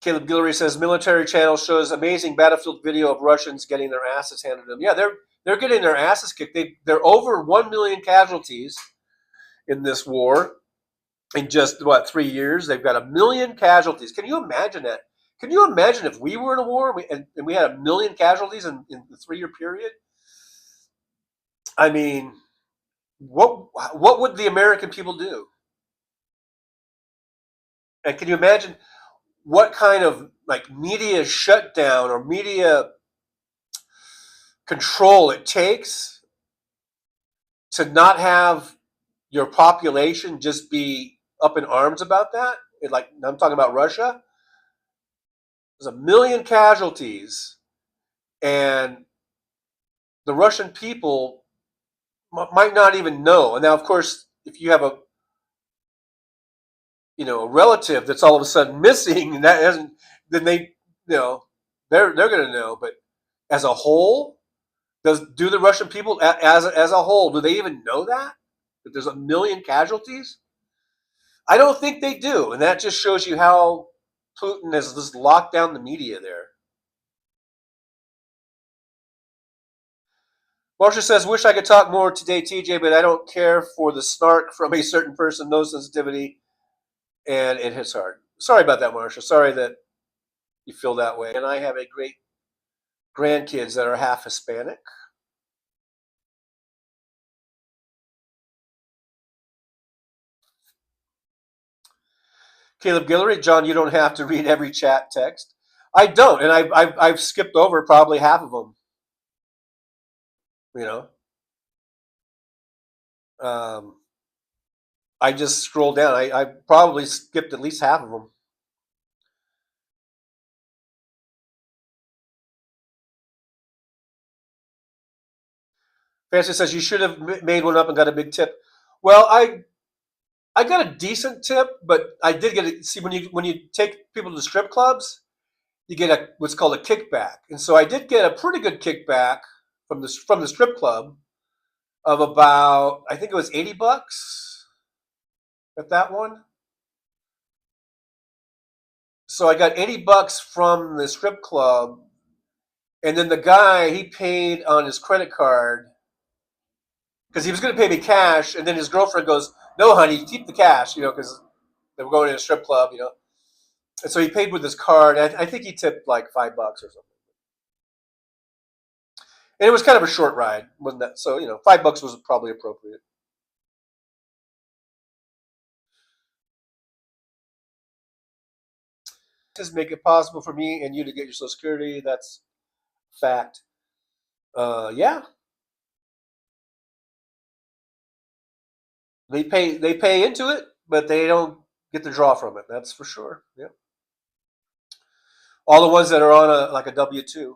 Caleb Guillory says military channel shows amazing battlefield video of Russians getting their asses handed to them. Yeah, they're getting their asses kicked. They're over 1 million casualties in this war. In just 3 years, they've got 1 million casualties. Can you imagine that? Can you imagine if we were in a war and we had 1 million casualties in the 3-year period? I mean, what would the American people do? And can you imagine what kind of media shutdown or media control it takes to not have your population just be up in arms about that? I'm talking about Russia. There's 1 million casualties, and the Russian people might not even know. And now, of course, if you have a relative that's all of a sudden missing, and that hasn't, then they're going to know. But as a whole, do the Russian people as a whole, do they even know that there's 1 million casualties? I don't think they do, and that just shows you how Putin has just locked down the media there. Marcia says, wish I could talk more today, TJ, but I don't care for the snark from a certain person, no sensitivity, and it hits hard. Sorry about that, Marcia. Sorry that you feel that way. And I have a great grandkids that are half Hispanic. Caleb Guillory, John, you don't have to read every chat text. I don't, and I've skipped over probably half of them. I just scrolled down. I probably skipped at least half of them. Fancy says you should have made one up and got a big tip. Well, I got a decent tip, but I did get it. See, when you take people to strip clubs, you get what's called a kickback. And so I did get a pretty good kickback from the strip club of about, I think it was $80 at that one. So I got $80 from the strip club, and then the guy, he paid on his credit card because he was going to pay me cash, and then his girlfriend goes, "No, honey, keep the cash," because they were going to a strip club, And so he paid with his card. I think he tipped like $5 or something. And it was kind of a short ride, wasn't that? So, $5 was probably appropriate. Just make it possible for me and you to get your Social Security. That's fact. Yeah. They pay into it, but they don't get the draw from it. That's for sure. Yeah. All the ones that are on a W-2. Yeah.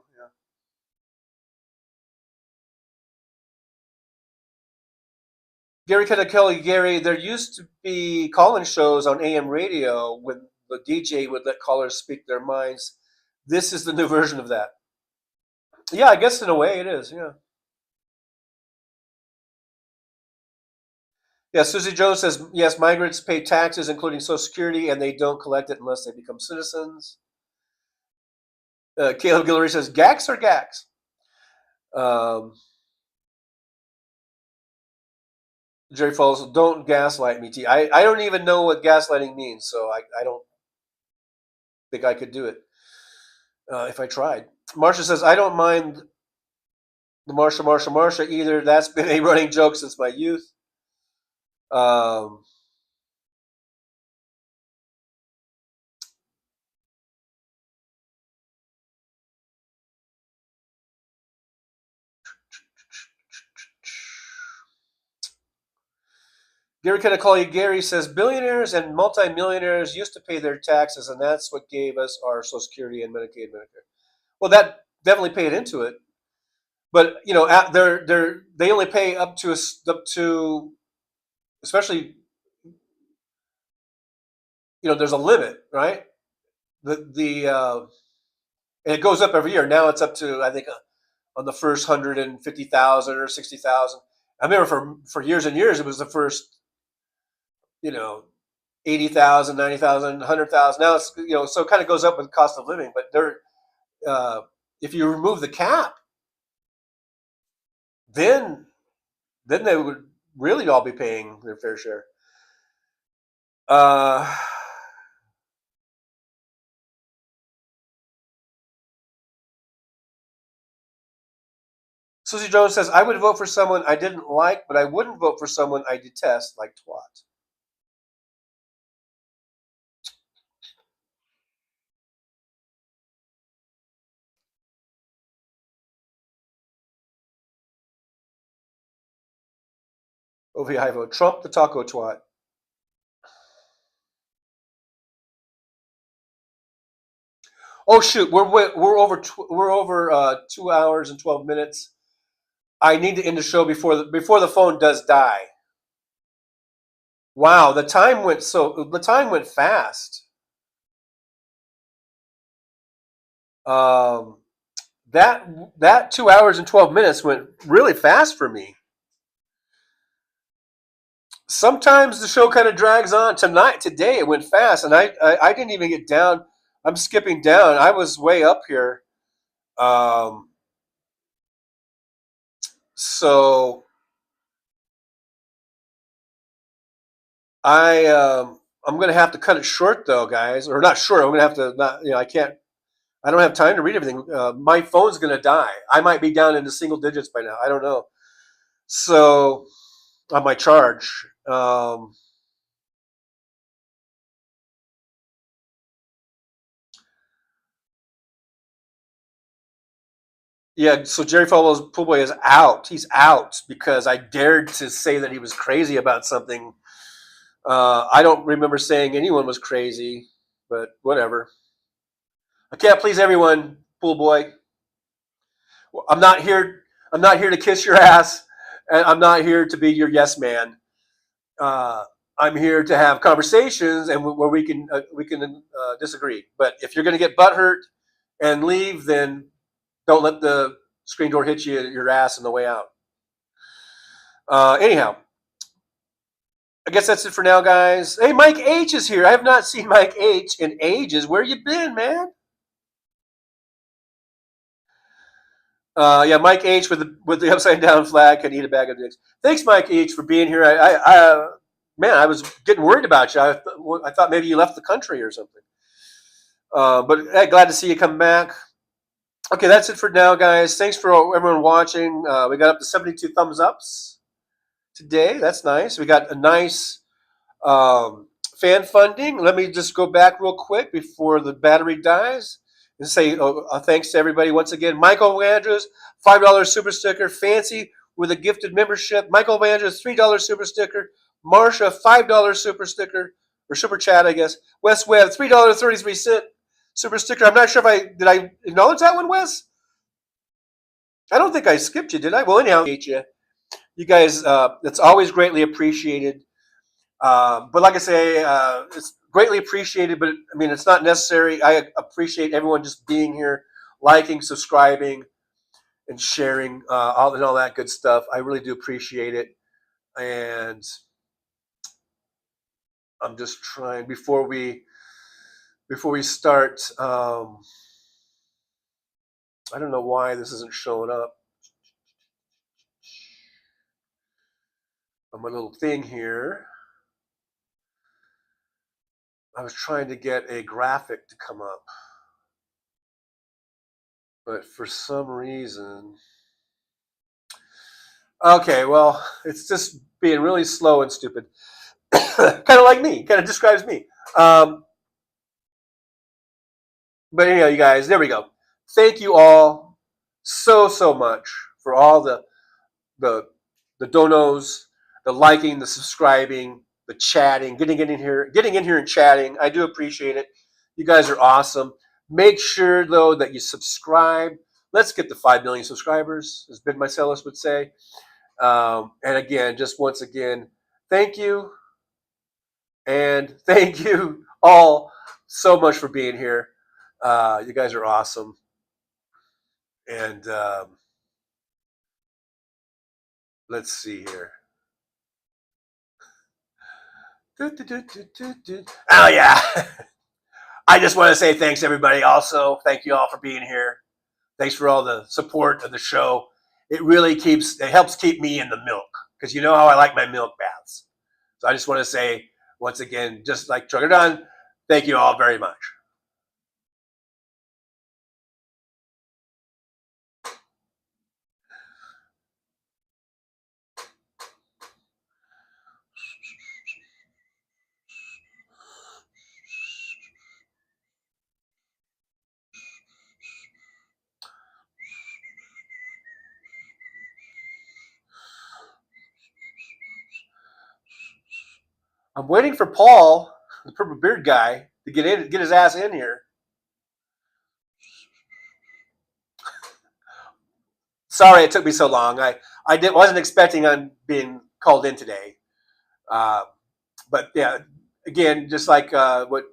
Gary, there used to be call-in shows on AM radio when the DJ would let callers speak their minds. This is the new version of that. Yeah, I guess in a way it is. Yeah. Yeah, Susie Jones says, yes, migrants pay taxes, including Social Security, and they don't collect it unless they become citizens. Caleb Guillory says, GACs or GACs? Jerry Falls, don't gaslight me, T. I don't even know what gaslighting means, so I don't think I could do it if I tried. Marsha says, I don't mind the Marsha either. That's been a running joke since my youth. Gary Gary says, billionaires and multimillionaires used to pay their taxes, and that's what gave us our Social Security and Medicaid, Medicare. Well, that definitely paid into it. But, they only pay up to, especially, there's a limit, right? And it goes up every year. Now it's up to, I think, on the first 150,000 or 60,000. I remember for years and years, it was the first, 80,000, 90,000, 100,000. Now it's, so it kind of goes up with the cost of living. But if you remove the cap, then they would really all be paying their fair share. Susie Jones says, I would vote for someone I didn't like, but I wouldn't vote for someone I detest, like twat. OV I vote Trump, the taco twat. Oh shoot, we're over 2 hours and 12 minutes. I need to end the show before the phone does die. Wow, the time went fast. That 2 hours and 12 minutes went really fast for me. Sometimes the show kind of drags on. Today it went fast, and I didn't even get down. I'm skipping down. I was way up here. So I'm going to have to cut it short, though, guys. Or not short. I'm going to have to I don't have time to read everything. My phone's going to die. I might be down into single digits by now. I don't know. So on my charge. Yeah, so Jerry Falwell's pool boy is out. He's out because I dared to say that he was crazy about something. I don't remember saying anyone was crazy, but whatever. I can't please everyone, pool boy. I'm not here to kiss your ass, and I'm not here to be your yes man. I'm here to have conversations and where we can disagree. But if you're going to get butthurt and leave, then don't let the screen door hit your ass on the way out. Anyhow, I guess that's it for now, guys. Hey, Mike H is here. I have not seen Mike H in ages. Where you been, man? Yeah, Mike H with the upside down flag can eat a bag of dicks. Thanks, Mike H, for being here. Man, I was getting worried about you. I thought maybe you left the country or something. But hey, glad to see you come back. Okay, that's it for now, guys. Thanks for everyone watching. We got up to 72 thumbs ups today. That's nice. We got a nice fan funding. Let me just go back real quick before the battery dies and say thanks to everybody once again. Michael Andrews, $5 super sticker. Fancy with a gifted membership. Michael Andrews, $3 super sticker. Marsha, $5 super sticker, or super chat, I guess. Wes Webb, $3.33 super sticker. I'm not sure if did I acknowledge that one, Wes? I don't think I skipped you, did I? Well, anyhow, you guys, it's always greatly appreciated. But like I say, it's greatly appreciated, but I mean, it's not necessary. I appreciate everyone just being here, liking, subscribing, and sharing, all that good stuff. I really do appreciate it. And I'm just trying, before we start, I don't know why this isn't showing up on my little thing here. I was trying to get a graphic to come up, but for some reason, okay, well, it's just being really slow and stupid. Kind of like me, kind of describes me. But anyhow, you guys, there we go. Thank you all so much for all the donos, the liking, the subscribing, the chatting, getting in here and chatting. I do appreciate it. You guys are awesome. Make sure though that you subscribe. Let's get to 5 million subscribers, as Ben Mycelis would say. And again, just once again, thank you. And thank you all so much for being here. You guys are awesome. And let's see here. Oh, yeah. I just want to say thanks, everybody. Also, thank you all for being here. Thanks for all the support of the show. It helps keep me in the milk, because you know how I like my milk baths. So I just want to say, once again, just like Trucker Don, thank you all very much. I'm waiting for Paul, the purple beard guy, to get his ass in here. Sorry it took me so long. I wasn't expecting on being called in today. But yeah, again, just like what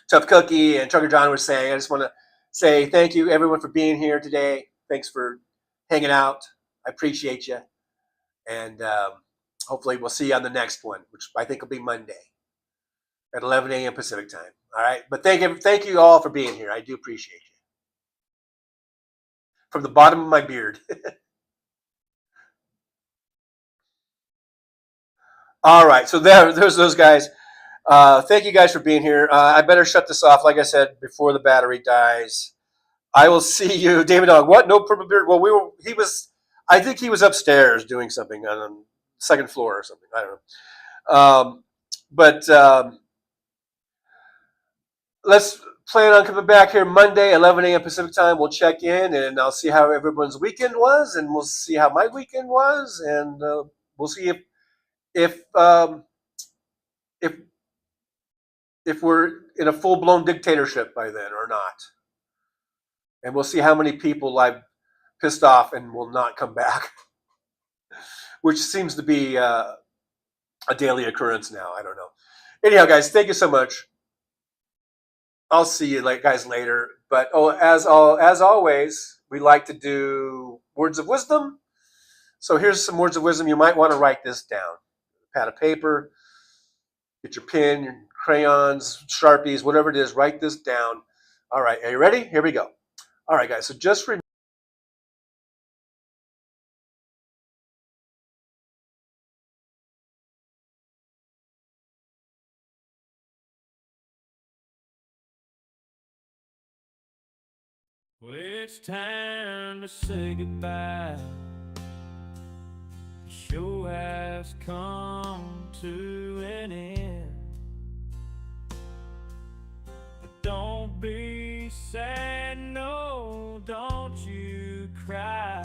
Tough Cookie and Trucker John were saying, I just want to say thank you, everyone, for being here today. Thanks for hanging out. I appreciate you. And hopefully we'll see you on the next one, which I think will be Monday at 11 a.m. Pacific time. All right. But thank you all for being here. I do appreciate you. From the bottom of my beard. All right. So there's those guys. Thank you guys for being here. I better shut this off, like I said, before the battery dies. I will see you. David Dog, what? No purple beard? Well, I think he was upstairs doing something on the second floor or something. I don't know. But let's plan on coming back here Monday, 11 a.m. Pacific time. We'll check in, and I'll see how everyone's weekend was, and we'll see how my weekend was, and we'll see if we're in a full-blown dictatorship by then or not. And we'll see how many people I've pissed off and will not come back, which seems to be a daily occurrence now. I don't know. Anyhow, guys, thank you so much. I'll see you guys later. But as always, we like to do words of wisdom. So here's some words of wisdom. You might want to write this down. Pad of paper, get your pen, your crayons, Sharpies, whatever it is. Write this down. All right, are you ready? Here we go. All right, guys. So just remember. Well, it's time to say goodbye. The show has come to an end. But don't be sad, no, don't you cry.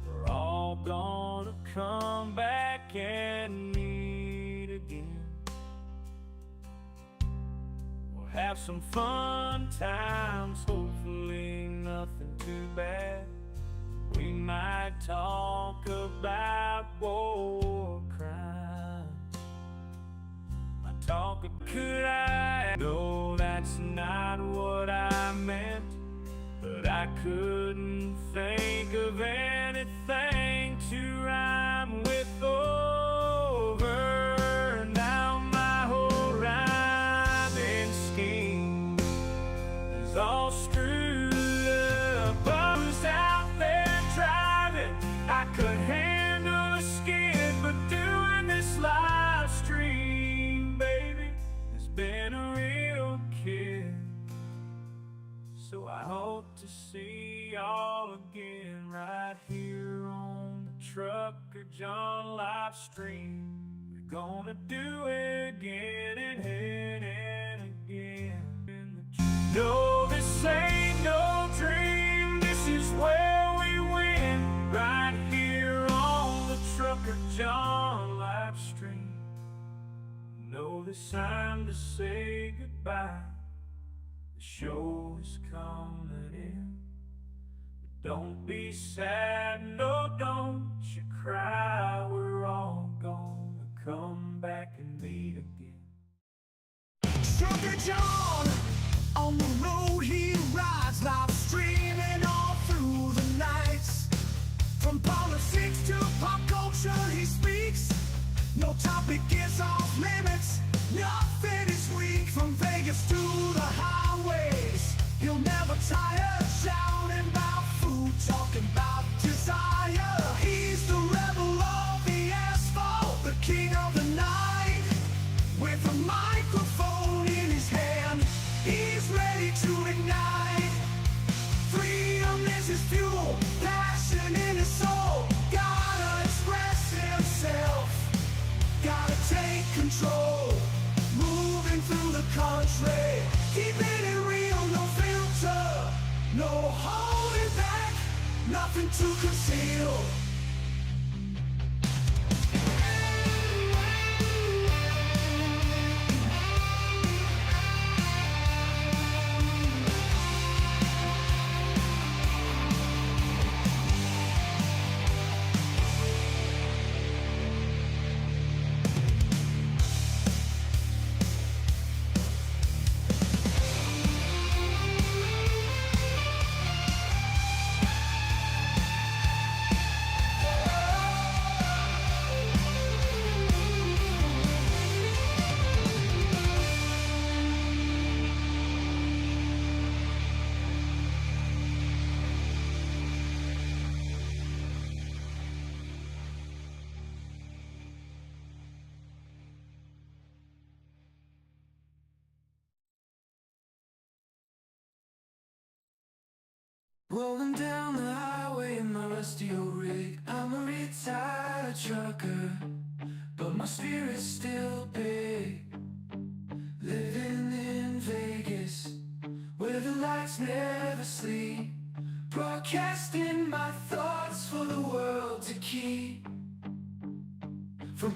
We're all gonna come back and meet again. Have some fun times, hopefully nothing too bad. We might talk about war crimes. Might talk about could I? No, that's not what I meant. But I couldn't think of anything to rhyme with over. Now my whole rhyming scheme is all screwed up. I was out there driving, I could handle a skid, but doing this live stream, baby, has been a real kid. So I hope to see y'all again right here on the Trucker John live stream. We're gonna do it again and again. No, this ain't no dream, this is where we win. Right here on the Trucker John live stream. No, this time to say goodbye. The show is coming in. But don't be sad, no, don't you cry. We're all gonna come back and meet again. Trucker John, on the road he rides, live streaming all through the nights. From politics to pop culture he speaks. No topic is off limits, nothing is weak. From Vegas to the highways, he'll never tire. Shouting about food, talking about desire. He's the rebel of the asphalt, the king of the night. With a microphone in his hand, he's ready to ignite. Freedom is his fuel, passion in his soul. Gotta express himself, gotta take control. Moving through the country, keeping it real, no filter, no holding back, nothing to conceal. Rolling down the highway in my rusty old rig. I'm a retired trucker, but my spirit's still big. Living in Vegas, where the lights never sleep. Broadcasting my thoughts for the world to keep. From